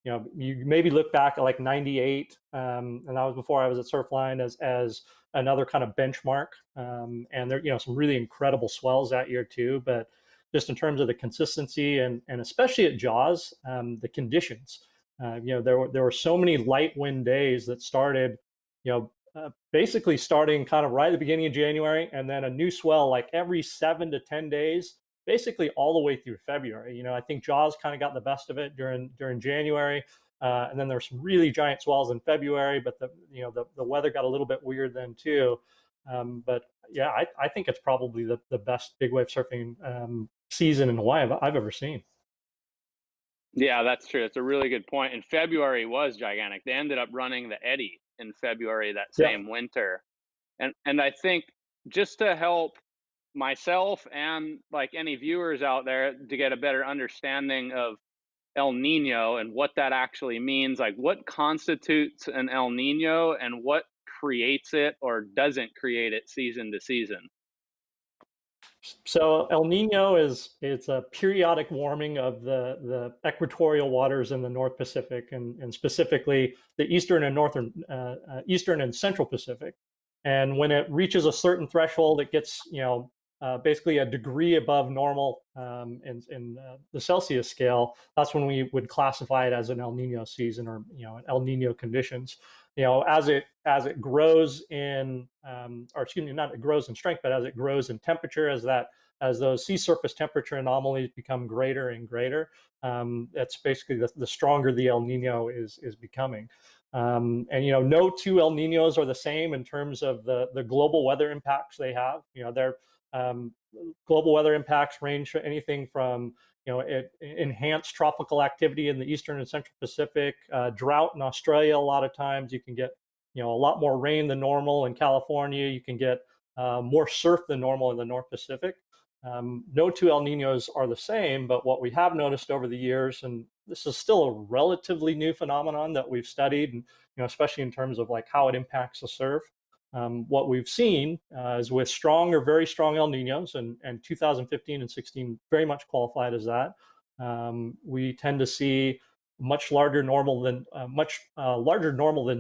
You maybe look back at like 98, and that was before I was at Surfline, as another kind of benchmark. And there, some really incredible swells that year too. But just in terms of the consistency and especially at Jaws, the conditions, there were so many light wind days that started, basically starting kind of right at the beginning of January, and then a new swell like every 7 to 10 days, basically all the way through February. I think Jaws kind of got the best of it during January, and then there were some really giant swells in February. But the weather got a little bit weird then too. But yeah, I think it's probably the best big wave surfing season in Hawaii I've ever seen. Yeah, that's true. It's a really good point. And February was gigantic. They ended up running the Eddy in February that same winter. And I think, just to help myself and like any viewers out there to get a better understanding of El Nino and what that actually means, like what constitutes an El Nino and what creates it or doesn't create it season to season. So El Nino it's a periodic warming of the equatorial waters in the North Pacific, and specifically the eastern and central Pacific. And when it reaches a certain threshold, it gets basically a degree above normal in the Celsius scale. That's when we would classify it as an El Nino season, or an El Nino conditions. As it grows in, or excuse me, not it grows in strength, but as it grows in temperature, as those sea surface temperature anomalies become greater and greater, that's basically the stronger the El Nino is becoming. And no two El Ninos are the same in terms of the global weather impacts they have. Their global weather impacts range for anything from enhanced tropical activity in the eastern and central Pacific, drought in Australia. A lot of times you can get a lot more rain than normal. In California, you can get more surf than normal in the North Pacific. No two El Ninos are the same, but what we have noticed over the years, and this is still a relatively new phenomenon that we've studied, and especially in terms of like how it impacts the surf. What we've seen is with strong or very strong El Ninos, and 2015 and 16 very much qualified as that. We tend to see much larger normal than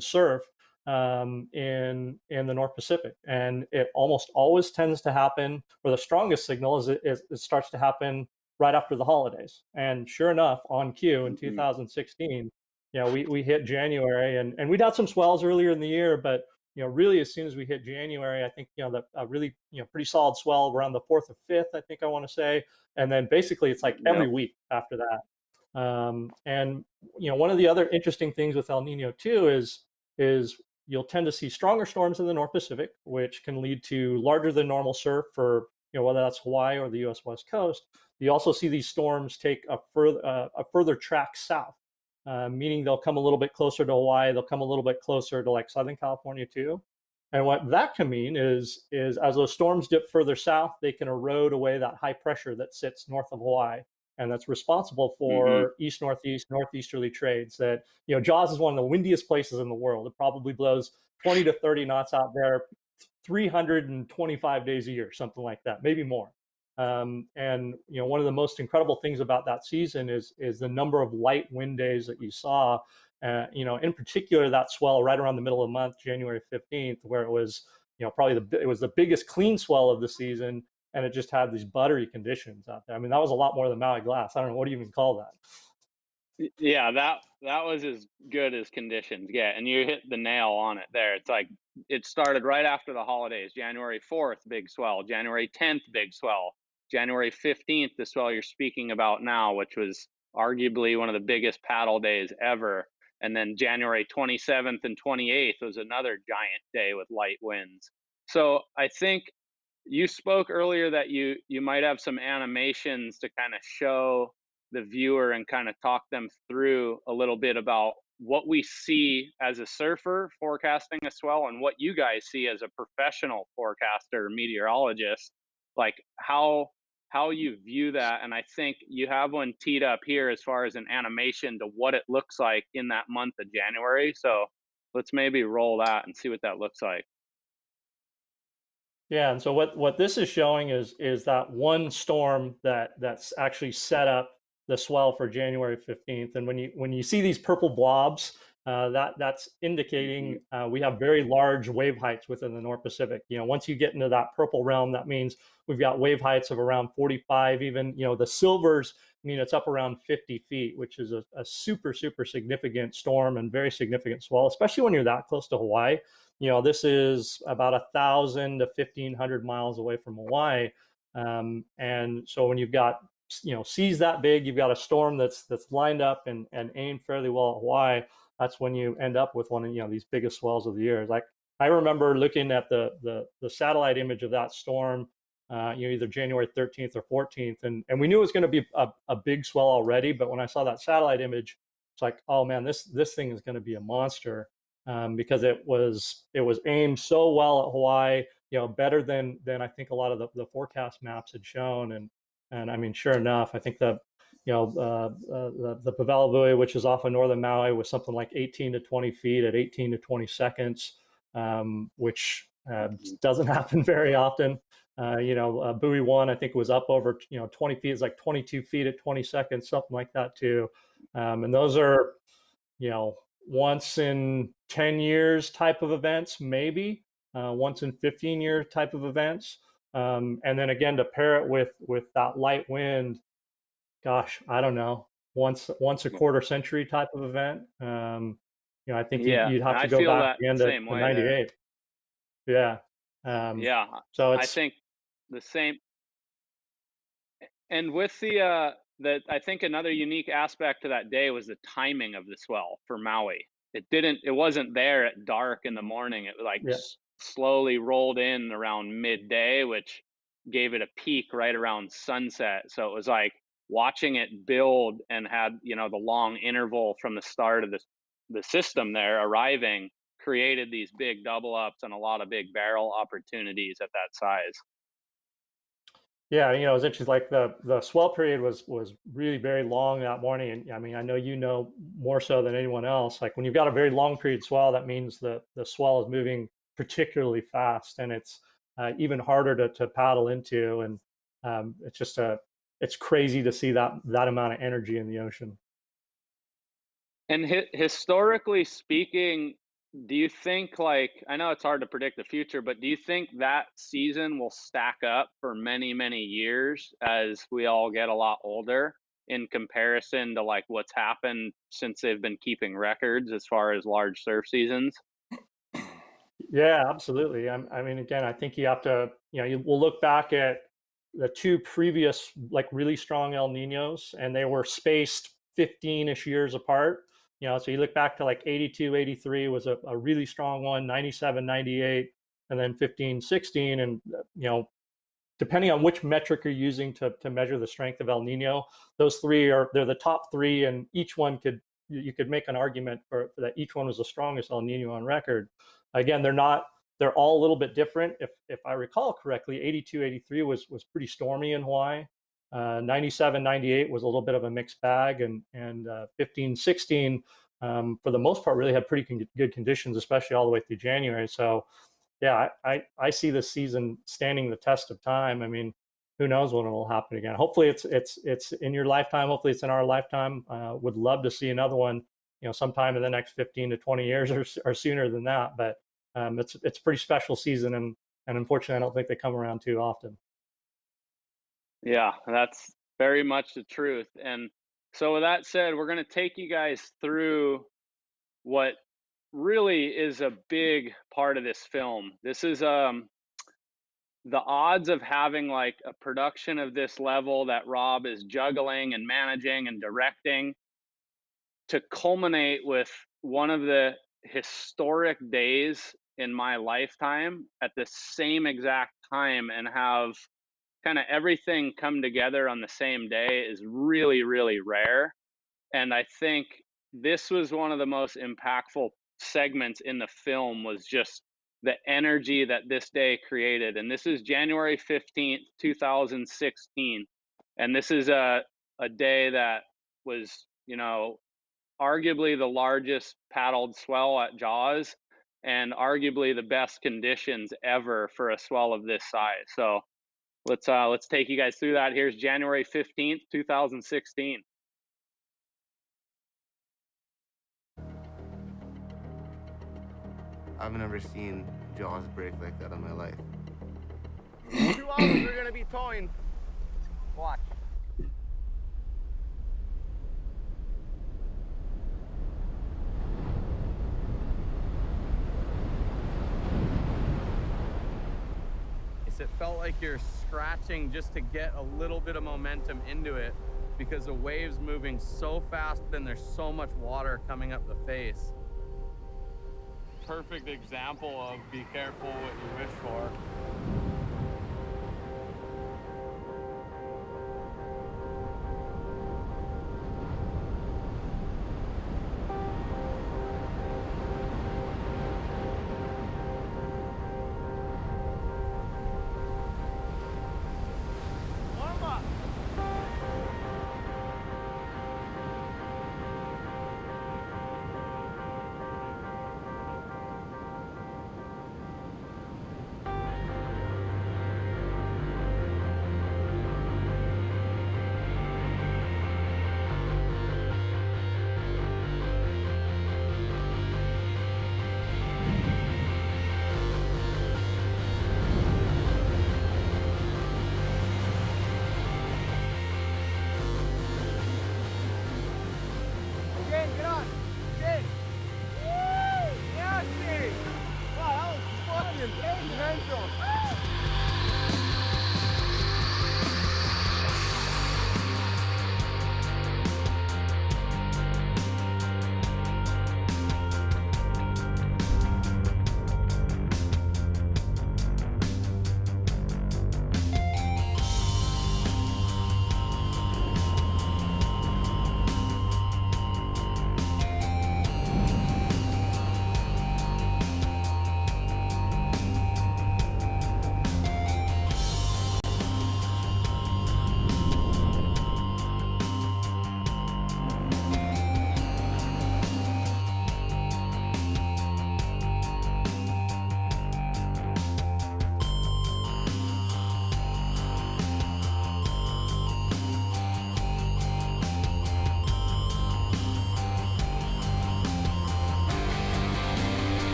surf in the North Pacific, and it almost always tends to happen, or the strongest signal is it starts to happen right after the holidays. And sure enough, on cue in 2016, we hit January, and we'd had some swells earlier in the year, but really as soon as we hit January, I think a really pretty solid swell around the 4th or 5th, I think I want to say, and then basically it's like every week after that. And one of the other interesting things with El Nino too is you'll tend to see stronger storms in the North Pacific, which can lead to larger than normal surf for whether that's Hawaii or the U.S. West Coast. You also see these storms take a further track south, meaning they'll come a little bit closer to Hawaii. They'll come a little bit closer to like Southern California too. And what that can mean is as those storms dip further south, they can erode away that high pressure that sits north of Hawaii, and that's responsible for east-northeast, northeasterly trades. That Jaws is one of the windiest places in the world. It probably blows 20 to 30 knots out there, 325 days a year, something like that, maybe more. And one of the most incredible things about that season is the number of light wind days that you saw. In particular, that swell right around the middle of the month, January 15th, where it was probably it was the biggest clean swell of the season, and it just had these buttery conditions out there. I mean, that was a lot more than Maui glass. I don't know, what do you even call that? Yeah, that was as good as conditions get, and you hit the nail on it there. It's like it started right after the holidays. January 4th, big swell. January 10th, big swell. January 15th, the swell you're speaking about now, which was arguably one of the biggest paddle days ever. And then January 27th and 28th was another giant day with light winds. So I think you spoke earlier that you might have some animations to kind of show the viewer and kind of talk them through a little bit about what we see as a surfer forecasting a swell and what you guys see as a professional forecaster or meteorologist. Like how how you view that. And I think you have one teed up here as far as an animation to what it looks like in that month of January. So let's maybe roll that and see what that looks like. Yeah, and so what this is showing is that one storm that's actually set up the swell for January 15th. And when you see these purple blobs, that's indicating we have very large wave heights within the North Pacific. You know, once you get into that purple realm, that means we've got wave heights of around 45. Even, you know, the silvers mean it's up around 50 feet, which is a super significant storm and very significant swell, especially when you're that close to Hawaii. You know, this is about 1,000 to 1,500 miles away from Hawaii, and so when you've got, you know, seas that big, you've got a storm that's lined up and aimed fairly well at Hawaii. That's when you end up with one of, you know, these biggest swells of the year. Like, I remember looking at the satellite image of that storm, you know, either January 13th or 14th, and we knew it was going to be a big swell already. But when I saw that satellite image, it's like, oh man, this thing is going to be a monster. Because it was aimed so well at Hawaii, you know, better than I think a lot of the forecast maps had shown. And I mean, sure enough, I think the Pavela buoy, which is off of northern Maui, was something like 18 to 20 feet at 18 to 20 seconds, which doesn't happen very often. You know, buoy 1, I think, was up over, you know, 20 feet. It's like 22 feet at 20 seconds, something like that too. And those are, you know, once in 10 years type of events, maybe once in 15 year type of events. And then again, to pair it with that light wind, gosh, I don't know, once a quarter century type of event. You know, I think you'd have to go back again to 98. Yeah. Yeah. So it's, I think the same. And with I think another unique aspect to that day was the timing of the swell for Maui. It wasn't there at dark in the morning. It like slowly rolled in around midday, which gave it a peak right around sunset. So it was like watching it build and had, you know, the long interval from the start of the system there arriving created these big double ups and a lot of big barrel opportunities at that size. Yeah, you know, it was interesting. Like the swell period was really very long that morning, and I mean, I know you know more so than anyone else. Like, when you've got a very long period swell, that means the swell is moving particularly fast, and it's even harder to paddle into. And it's just it's crazy to see that amount of energy in the ocean. And historically speaking, do you think, like, I know it's hard to predict the future, but do you think that season will stack up for many, many years as we all get a lot older in comparison to like what's happened since they've been keeping records as far as large surf seasons? Yeah, absolutely. I mean, again, I think you have to, you know, we'll look back at the two previous like really strong El Niños, and they were spaced 15-ish years apart. You know, so you look back to like 82, 83 was a really strong one, 97, 98, and then 15, 16. And, you know, depending on which metric you're using to measure the strength of El Nino, those three they're the top three, and each one you could make an argument for that each one was the strongest El Nino on record. Again, they're all a little bit different. If I recall correctly, 82, 83 was pretty stormy in Hawaii. 97, 98 was a little bit of a mixed bag, and 15, 16, for the most part, really had pretty good conditions, especially all the way through January. So, yeah, I see this season standing the test of time. I mean, who knows when it will happen again? Hopefully, it's in your lifetime. Hopefully, it's in our lifetime. Would love to see another one, you know, sometime in the next 15 to 20 years or sooner than that. But it's a pretty special season, and unfortunately, I don't think they come around too often. Yeah, that's very much the truth. And so with that said, we're going to take you guys through what really is a big part of this film. This is the odds of having like a production of this level that Rob is juggling and managing and directing to culminate with one of the historic days in my lifetime at the same exact time and have kind of everything come together on the same day is really, really rare. And I think this was one of the most impactful segments in the film, was just the energy that this day created. And this is January 15th, 2016. And this is a day that was, you know, arguably the largest paddled swell at Jaws, and arguably the best conditions ever for a swell of this size. So let's take you guys through that. Here's January 15th, 2016. I've never seen Jaws break like that in my life. 2 hours we're gonna be towing. Watch. It felt like you're scratching just to get a little bit of momentum into it because the wave's moving so fast, then there's so much water coming up the face. Perfect example of be careful what you wish for. Get on. Shake. Woo! Yeah, shake. Wow, that was fucking mental.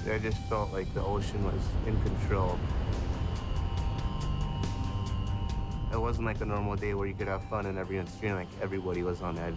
I just felt like the ocean was in control. It wasn't like a normal day where you could have fun and everyone's feeling like everybody was on edge.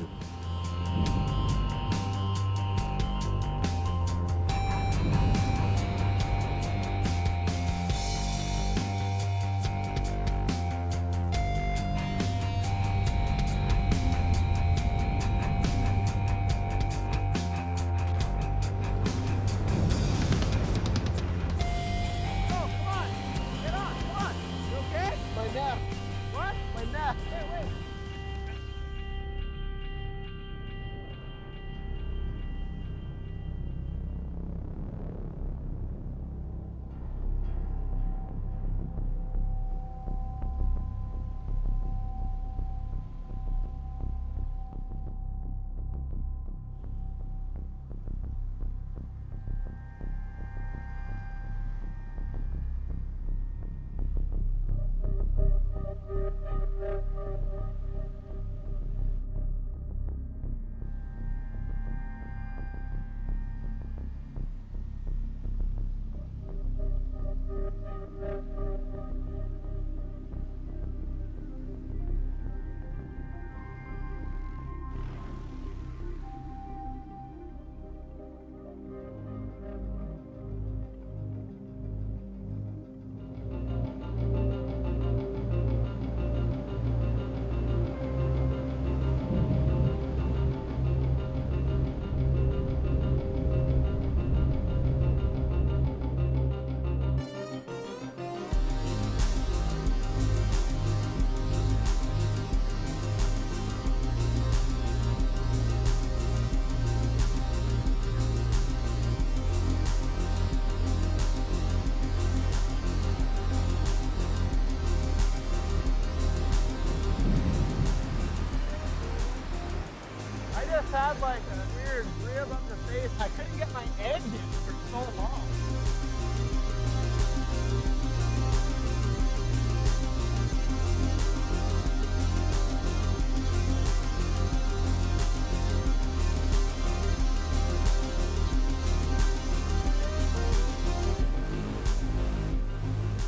just had like a weird rib up the face. I couldn't get my edge in for so long.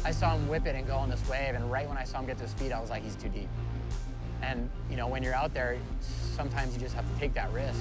I saw him whip it and go on this wave, and right when I saw him get to his feet, I was like, he's too deep. And, you know, when you're out there, sometimes you just have to take that risk.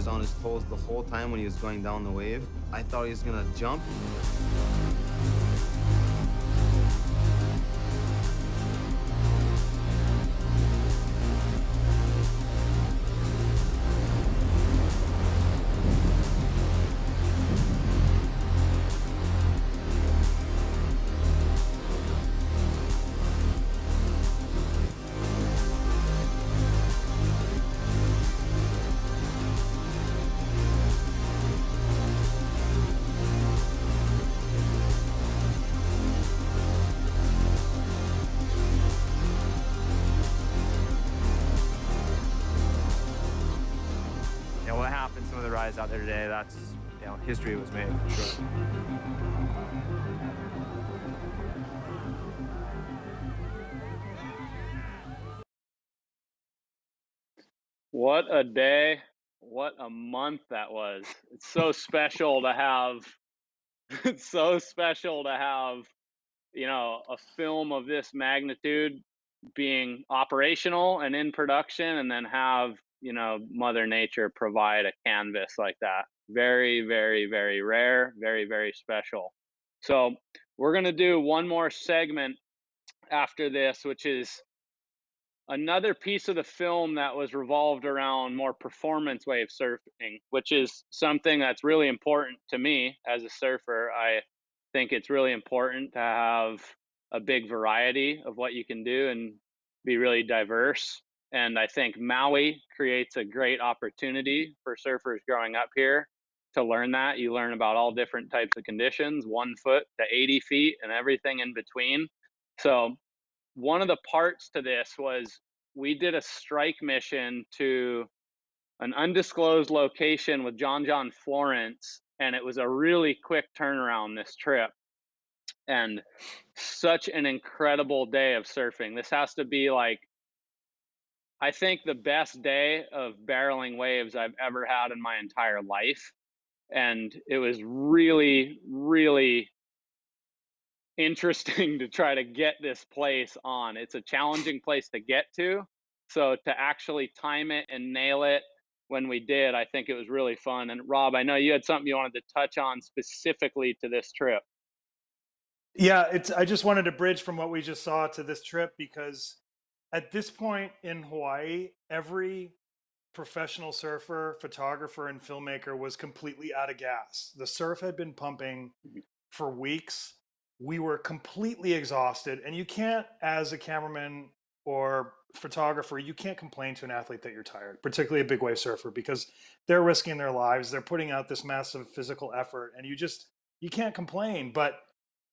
On his toes the whole time when he was going down the wave. I thought he was gonna jump. Some of the rides out there today, that's, you know, history was made for sure. What a day, what a month that was. It's so special to have it's so special to have, you know, a film of this magnitude being operational and in production, and then have, you know, Mother Nature provide a canvas like that. Very, very, very rare, very, very special. So we're going to do one more segment after this, which is another piece of the film that was revolved around more performance wave surfing, which is something that's really important to me as a surfer. I think it's really important to have a big variety of what you can do and be really diverse. And I think Maui creates a great opportunity for surfers growing up here to learn that. You learn about all different types of conditions, 1 foot to 80 feet and everything in between. So one of the parts to this was we did a strike mission to an undisclosed location with John Florence, and it was a really quick turnaround this trip. And such an incredible day of surfing. This has to be like, I think, the best day of barreling waves I've ever had in my entire life. And it was really, really interesting to try to get this place on. It's a challenging place to get to. So to actually time it and nail it when we did, I think it was really fun. And Rob, I know you had something you wanted to touch on specifically to this trip. Yeah, I just wanted to bridge from what we just saw to this trip, because at this point in Hawaii, every professional surfer, photographer, and filmmaker was completely out of gas. The surf had been pumping for weeks. We were completely exhausted, and you can't, as a cameraman or photographer, you can't complain to an athlete that you're tired, particularly a big wave surfer, because they're risking their lives. They're putting out this massive physical effort, and you can't complain. But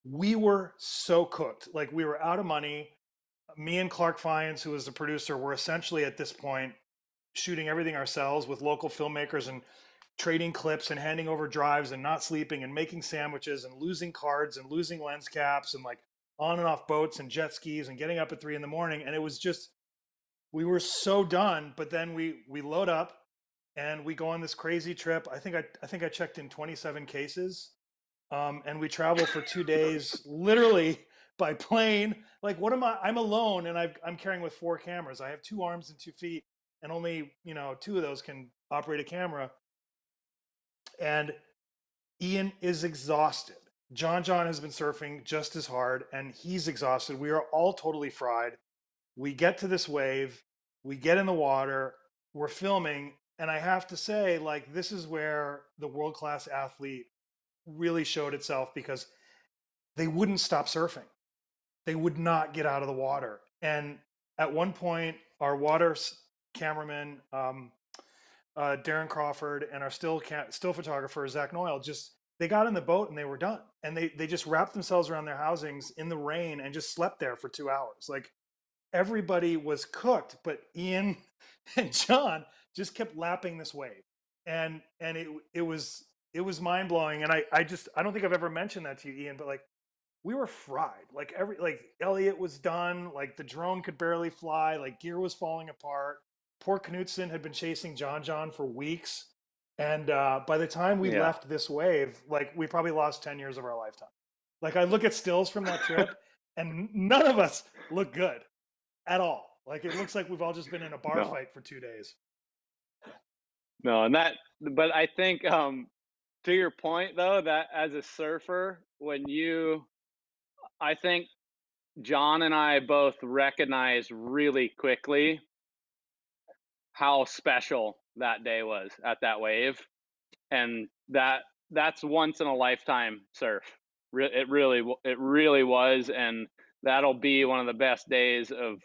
we were so cooked. Like, we were out of money. Me and Clark Fiennes, who was the producer, were essentially at this point shooting everything ourselves with local filmmakers and trading clips and handing over drives and not sleeping and making sandwiches and losing cards and losing lens caps and like on and off boats and jet skis and getting up at 3 a.m. And it was just, we were so done. But then we load up and we go on this crazy trip. I think I checked in 27 cases. And we travel for 2 days, literally by plane. Like, what am I'm alone, and I'm carrying with 4 cameras. I have 2 arms and 2 feet, and only, 2 of those can operate a camera. And Ian is exhausted. John has been surfing just as hard, and he's exhausted. We are all totally fried. We get to this wave, we get in the water, we're filming, And I have to say, like, this is where the world-class athlete really showed itself, because they wouldn't stop surfing. They would not get out of the water. And at one point, our water cameraman, Darren Crawford, and our still photographer, Zach Noyle, they got in the boat and they were done. And they just wrapped themselves around their housings in the rain and just slept there for 2 hours. Like, everybody was cooked, but Ian and John just kept lapping this wave. And it was mind blowing. And I don't think I've ever mentioned that to you, Ian, but like, we were fried. Like, Elliot was done. Like, the drone could barely fly. Like, gear was falling apart. Poor Knutson had been chasing John for weeks. And by the time we left this wave, like, we probably lost 10 years of our lifetime. Like, I look at stills from that trip and none of us look good at all. Like, it looks like we've all just been in a bar fight for 2 days. No, but I think, to your point though, that as a surfer, I think John and I both recognized really quickly how special that day was at that wave. And that's once in a lifetime surf. It really was. And that'll be one of the best days of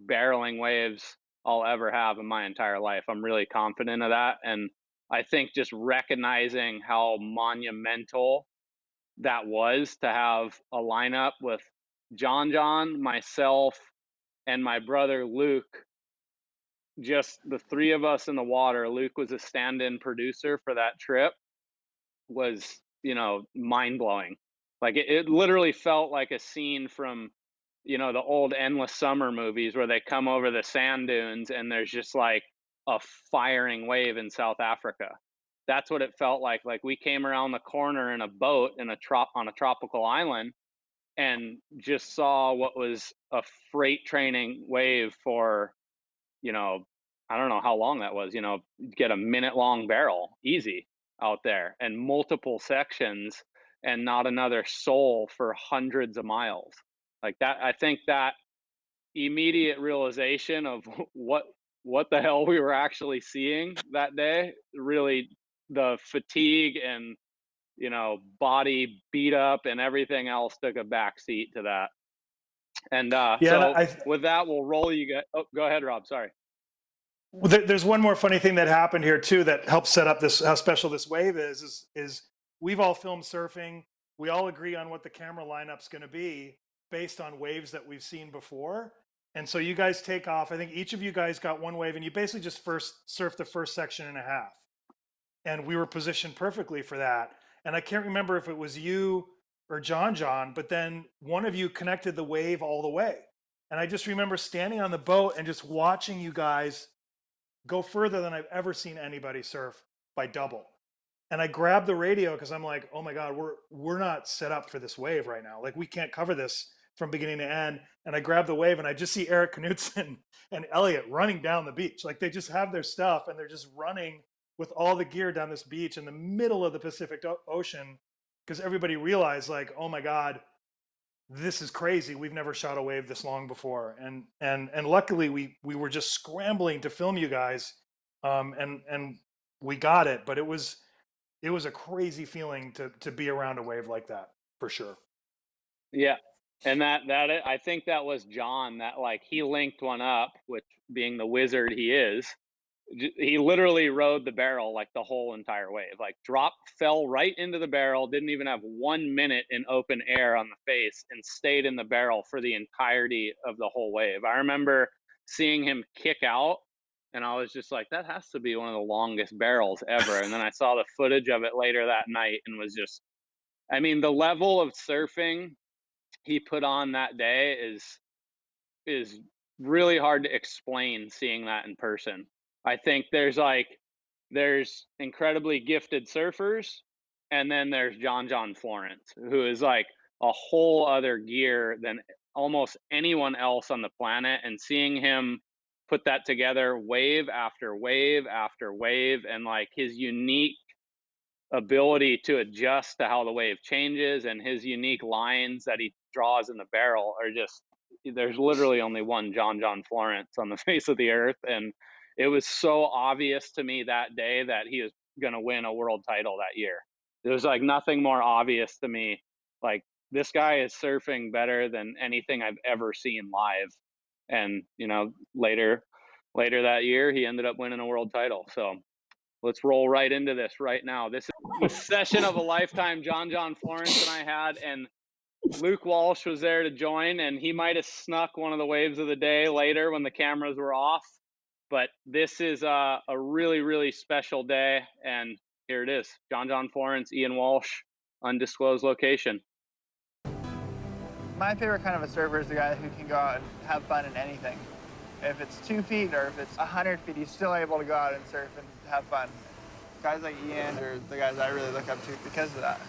barreling waves I'll ever have in my entire life. I'm really confident of that. And I think just recognizing how monumental that was to have a lineup with John, myself, and my brother Luke, just the three of us in the water. Luke was a stand-in producer for that trip, was, mind blowing. Like, it literally felt like a scene from, the old Endless Summer movies where they come over the sand dunes and there's just like a firing wave in South Africa. That's what it felt like. Like, we came around the corner in a boat on a tropical island and just saw what was a freight training wave for, I don't know how long that was, get a minute-long barrel easy out there, and multiple sections, and not another soul for hundreds of miles. Like that, I think that immediate realization of what the hell we were actually seeing that day, really, the fatigue and, body beat up and everything else took a back seat to that. And with that, we'll roll you guys. Oh, go ahead, Rob. Sorry. There's one more funny thing that happened here too that helps set up how special this wave is we've all filmed surfing. We all agree on what the camera lineup's going to be based on waves that we've seen before. And so you guys take off. I think each of you guys got one wave, and you basically just surfed the first section and a half. And we were positioned perfectly for that. And I can't remember if it was you or John, but then one of you connected the wave all the way. And I just remember standing on the boat and just watching you guys go further than I've ever seen anybody surf by double. And I grabbed the radio because I'm like, oh my God, we're not set up for this wave right now. Like, we can't cover this from beginning to end. And I grabbed the wave and I just see Eric Knutson and Elliot running down the beach. Like, they just have their stuff and they're just running with all the gear down this beach in the middle of the Pacific Ocean, because everybody realized, like, oh my God, this is crazy. We've never shot a wave this long before. And luckily we were just scrambling to film you guys. And we got it, but it was a crazy feeling to be around a wave like that, for sure. Yeah. And I think that was John that, like, he linked one up, which, being the wizard he is, he literally rode the barrel like the whole entire wave, like fell right into the barrel, didn't even have 1 minute in open air on the face, and stayed in the barrel for the entirety of the whole wave. I remember seeing him kick out and I was just like, that has to be one of the longest barrels ever. And then I saw the footage of it later that night and was just, I mean, the level of surfing he put on that day is really hard to explain, seeing that in person. I think there's incredibly gifted surfers, and then there's John Florence, who is like a whole other gear than almost anyone else on the planet. And seeing him put that together wave after wave after wave, and like his unique ability to adjust to how the wave changes and his unique lines that he draws in the barrel are just, there's literally only one John Florence on the face of the earth. And it was so obvious to me that day that he was going to win a world title that year. There was like nothing more obvious to me. Like, this guy is surfing better than anything I've ever seen live. And, you know, later that year, he ended up winning a world title. So let's roll right into this right now. This is the session of a lifetime John Florence and I had, and Luke Walsh was there to join, and he might have snuck one of the waves of the day later when the cameras were off. But this is a really, really special day, and here it is. John Florence, Ian Walsh, undisclosed location. My favorite kind of a surfer is the guy who can go out and have fun in anything. If it's 2 feet or if it's 100 feet, he's still able to go out and surf and have fun. Guys like Ian are the guys I really look up to because of that.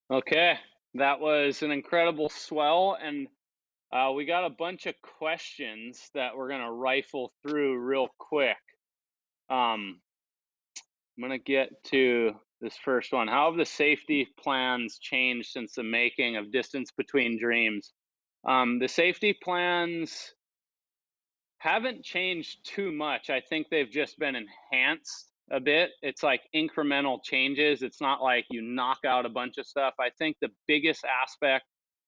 Okay, that was an incredible swell, and we got a bunch of questions that we're gonna rifle through real quick. I'm gonna get to this first one. How have the safety plans changed since the making of Distance Between Dreams? The safety plans haven't changed too much. I think they've just been enhanced a bit. It's like incremental changes. It's not like you knock out a bunch of stuff. I think the biggest aspect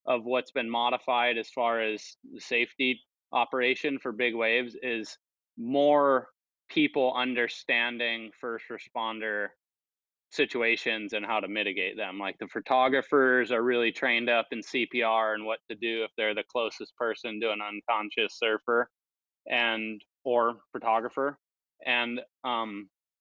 of what's been modified as far as the safety operation for big waves is more people understanding first responder situations and how to mitigate them. Like the photographers are really trained up in CPR and what to do if they're the closest person to an unconscious surfer and or photographer, and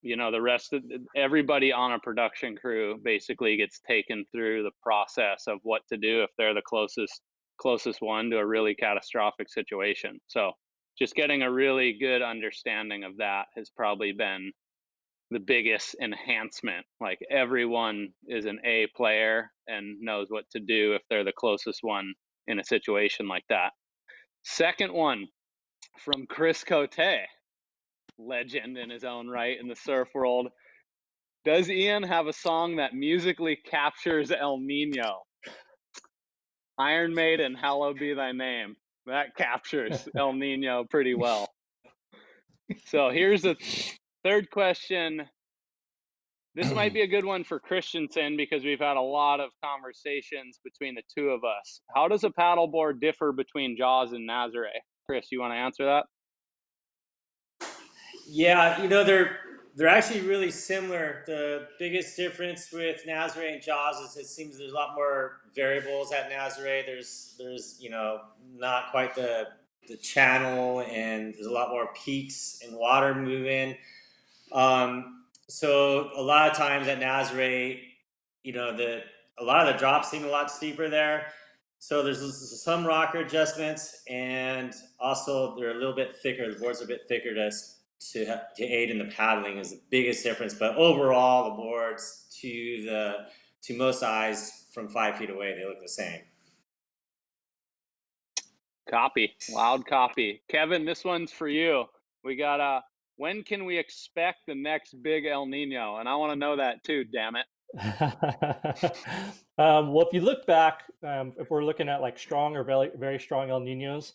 you know, the rest of everybody on a production crew basically gets taken through the process of what to do if they're the closest one to a really catastrophic situation. So just getting a really good understanding of that has probably been the biggest enhancement. Like everyone is an A player and knows what to do if they're the closest one in a situation like that. Second one, from Chris Cote, legend in his own right in the surf world. Does Ian have a song that musically captures El Nino? Iron Maiden, Hallowed Be Thy Name. That captures El Nino pretty well. So here's the third question. This might be a good one for Christenson because we've had a lot of conversations between the two of us. How does a paddleboard differ between Jaws and Nazare? Chris, you want to answer that? Yeah, you know, they're actually really similar. The biggest difference with Nazare and Jaws is it seems there's a lot more variables at Nazare. There's you know, not quite the channel, and there's a lot more peaks and water moving. So a lot of times at Nazare, you know, a lot of the drops seem a lot steeper there. So there's some rocker adjustments, and also they're a little bit thicker. The boards are a bit thicker to aid in the paddling is the biggest difference. But overall, the boards to most eyes from 5 feet away, they look the same. Copy, loud copy. Kevin, this one's for you. We got when can we expect the next big El Nino? And I want to know that too, damn it. Well, if you look back, if we're looking at like strong or very, very strong El Ninos,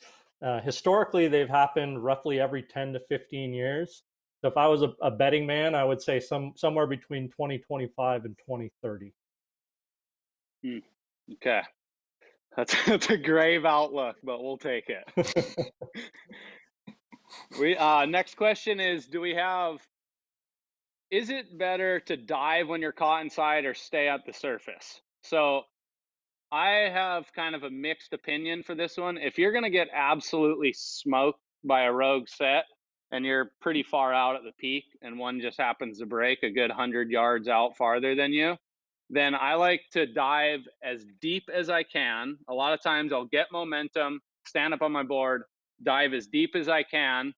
historically they've happened roughly every 10 to 15 years. So if I was a betting man, I would say somewhere between 2025 and 2030. Okay. That's a grave outlook, but we'll take it. Next question is, is it better to dive when you're caught inside or stay at the surface? So I have kind of a mixed opinion for this one. If you're going to get absolutely smoked by a rogue set and you're pretty far out at the peak and one just happens to break a good 100 yards out farther than you, then I like to dive as deep as I can. A lot of times I'll get momentum, stand up on my board, dive as deep as I can.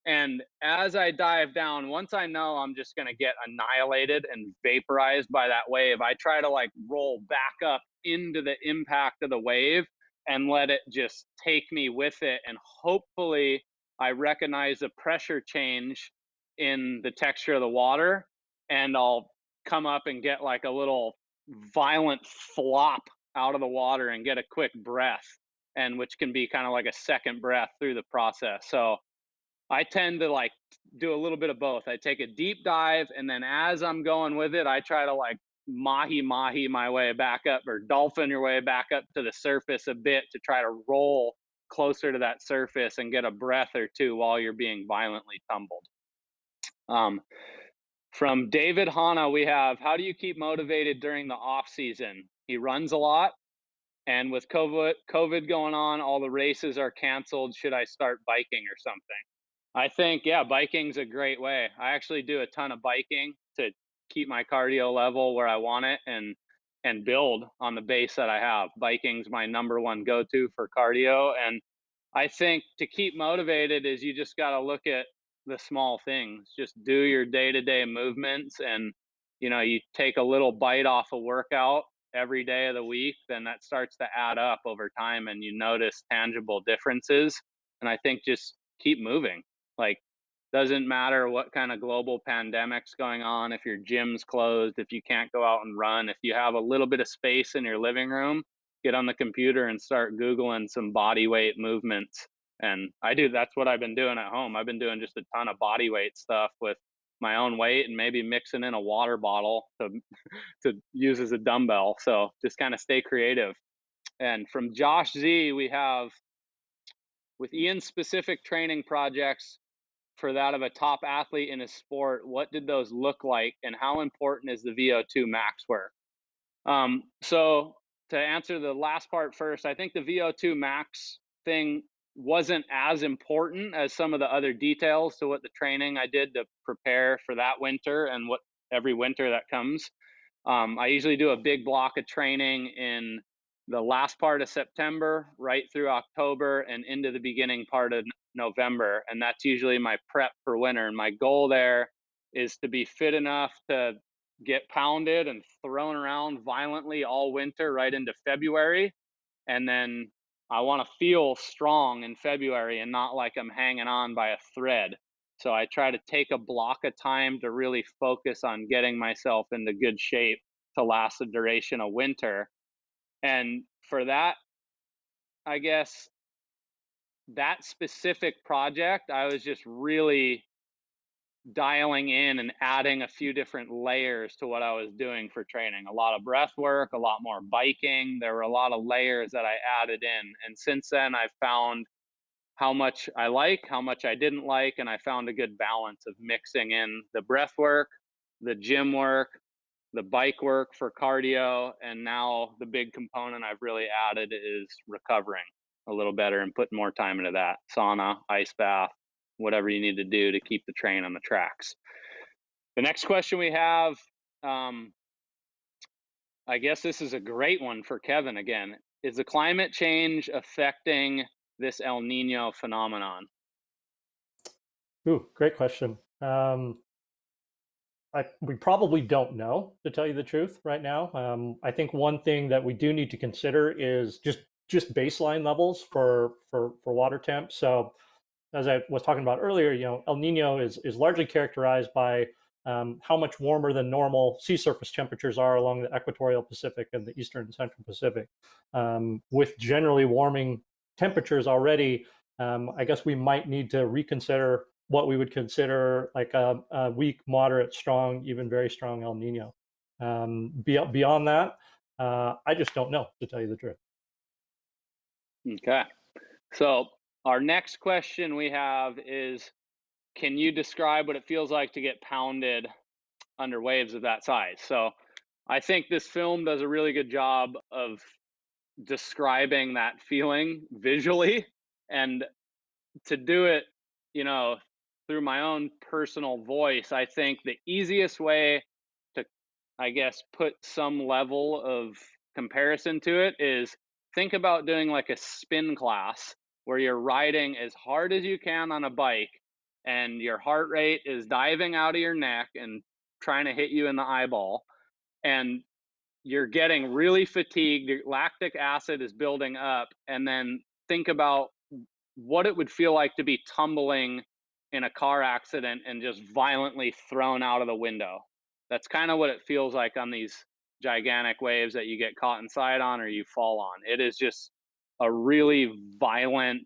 And as I dive down, once I know I'm just going to get annihilated and vaporized by that wave, I try to like roll back up into the impact of the wave and let it just take me with it. And hopefully I recognize the pressure change in the texture of the water, and I'll come up and get like a little violent flop out of the water and get a quick breath, and which can be kind of like a second breath through the process. So I tend to like do a little bit of both. I take a deep dive, and then as I'm going with it, I try to like mahi my way back up, or dolphin your way back up to the surface a bit to try to roll closer to that surface and get a breath or two while you're being violently tumbled. From David Hanna, we have, how do you keep motivated during the off season? He runs a lot, and with COVID going on, all the races are canceled. Should I start biking or something? I think, yeah, biking's a great way. I actually do a ton of biking to keep my cardio level where I want it and build on the base that I have. Biking's my number one go-to for cardio. And I think to keep motivated is you just got to look at the small things. Just do your day-to-day movements, and, you know, you take a little bite off a workout every day of the week, then that starts to add up over time and you notice tangible differences. And I think just keep moving. Like, doesn't matter what kind of global pandemic's going on, if your gym's closed, if you can't go out and run, if you have a little bit of space in your living room, get on the computer and start Googling some body weight movements. And that's what I've been doing at home. I've been doing just a ton of body weight stuff with my own weight and maybe mixing in a water bottle to use as a dumbbell. So just kind of stay creative. And from Josh Z, we have, with Ian's specific training projects for that of a top athlete in a sport, what did those look like and how important is the VO2 max work? So to answer the last part first, I think the VO2 max thing wasn't as important as some of the other details to what the training I did to prepare for that winter and what every winter that comes. I usually do a big block of training in the last part of September, right through October and into the beginning part of November. And that's usually my prep for winter. And my goal there is to be fit enough to get pounded and thrown around violently all winter right into February. And then I want to feel strong in February and not like I'm hanging on by a thread. So I try to take a block of time to really focus on getting myself into good shape to last the duration of winter. And for that, I guess that specific project, I was just really dialing in and adding a few different layers to what I was doing for training. A lot of breath work, a lot more biking. There were a lot of layers that I added in. And since then, I've found how much I like, how much I didn't like, and I found a good balance of mixing in the breath work, the gym work, the bike work for cardio, and now the big component I've really added is recovering a little better and putting more time into that. Sauna, ice bath, whatever you need to do to keep the train on the tracks. The next question we have, I guess this is a great one for Kevin again. Is the climate change affecting this El Nino phenomenon? Ooh, great question. We probably don't know, to tell you the truth, right now. I think one thing that we do need to consider is just baseline levels for water temp. So, as I was talking about earlier, El Nino is largely characterized by how much warmer than normal sea surface temperatures are along the equatorial Pacific and the eastern and central Pacific. With generally warming temperatures already, I guess we might need to reconsider what we would consider like a weak, moderate, strong, even very strong El Nino. Beyond that, I just don't know, to tell you the truth. Okay. So our next question we have is, can you describe what it feels like to get pounded under waves of that size? So I think this film does a really good job of describing that feeling visually, and to do it, through my own personal voice, I think the easiest way to, I guess, put some level of comparison to it is think about doing like a spin class where you're riding as hard as you can on a bike and your heart rate is diving out of your neck and trying to hit you in the eyeball, and you're getting really fatigued, your lactic acid is building up, and then think about what it would feel like to be tumbling in a car accident and just violently thrown out of the window. That's kind of what it feels like on these gigantic waves that you get caught inside on or you fall on. It is just a really violent,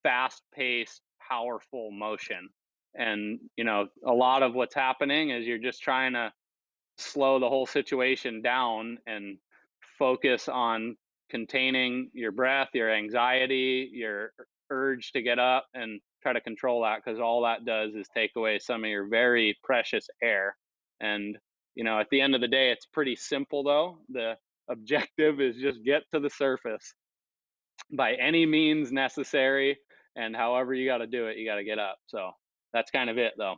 fast-paced, powerful motion. And, a lot of what's happening is you're just trying to slow the whole situation down and focus on containing your breath, your anxiety, your urge to get up, and try to control that, because all that does is take away some of your very precious air. And at the end of the day, it's pretty simple though. The objective is just get to the surface by any means necessary, and however you got to do it, you got to get up. So that's kind of it though.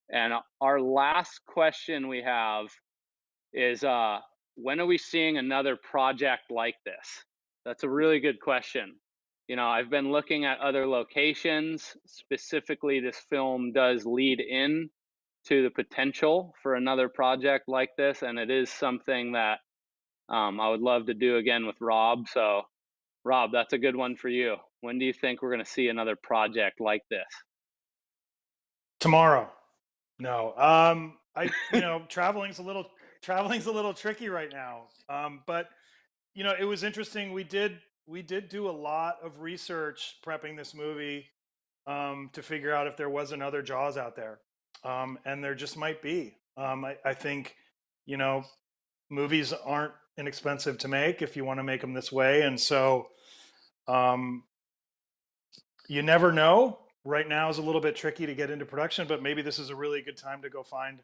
And our last question we have is, when are we seeing another project like this? That's a really good question. I've been looking at other locations. Specifically, this film does lead in to the potential for another project like this, and it is something that I would love to do again with Rob. So Rob, that's a good one for you. When do you think we're going to see another project like this? Tomorrow. No. Traveling's a little tricky right now. But it was interesting. We did do a lot of research prepping this movie to figure out if there was another Jaws out there. And there just might be. I think, movies aren't inexpensive to make if you want to make them this way. And so you never know. Right now is a little bit tricky to get into production, but maybe this is a really good time to go find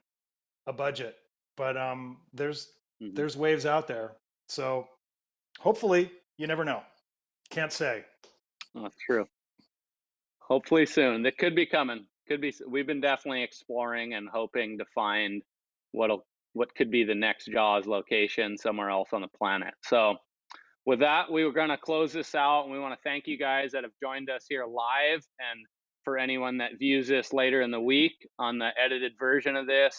a budget. But there's waves out there. So hopefully, you never know. Can't say. That's true. Hopefully soon. That could be coming. We've been definitely exploring and hoping to find what could be the next Jaws location somewhere else on the planet. So with that, we were going to close this out, and we want to thank you guys that have joined us here live, and for anyone that views this later in the week on the edited version of this.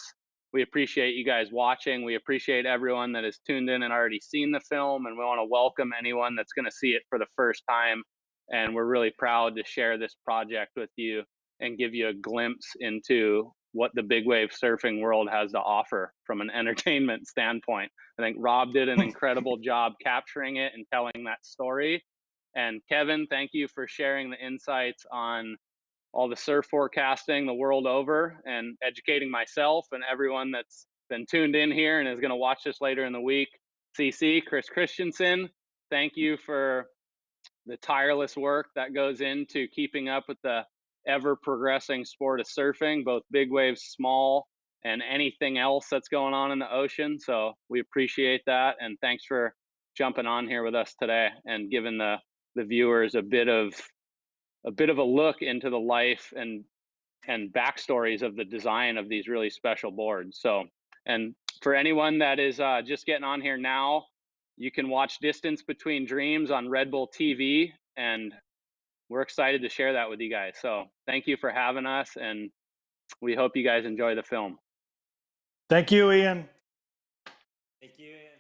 We appreciate you guys watching. We appreciate everyone that has tuned in and already seen the film, and we want to welcome anyone that's going to see it for the first time. And we're really proud to share this project with you and give you a glimpse into what the big wave surfing world has to offer from an entertainment standpoint. I think Rob did an incredible job capturing it and telling that story. And Kevin, thank you for sharing the insights on all the surf forecasting the world over and educating myself and everyone that's been tuned in here and is going to watch this later in the week. CC, Chris Christenson, thank you for the tireless work that goes into keeping up with the ever progressing sport of surfing, both big waves, small, and anything else that's going on in the ocean. So we appreciate that. And thanks for jumping on here with us today and giving the viewers a bit of a look into the life and backstories of the design of these really special boards. So, and for anyone that is just getting on here now, you can watch Distance Between Dreams on Red Bull TV, and we're excited to share that with you guys. So thank you for having us, and we hope you guys enjoy the film. Thank you, Ian. Thank you, Ian.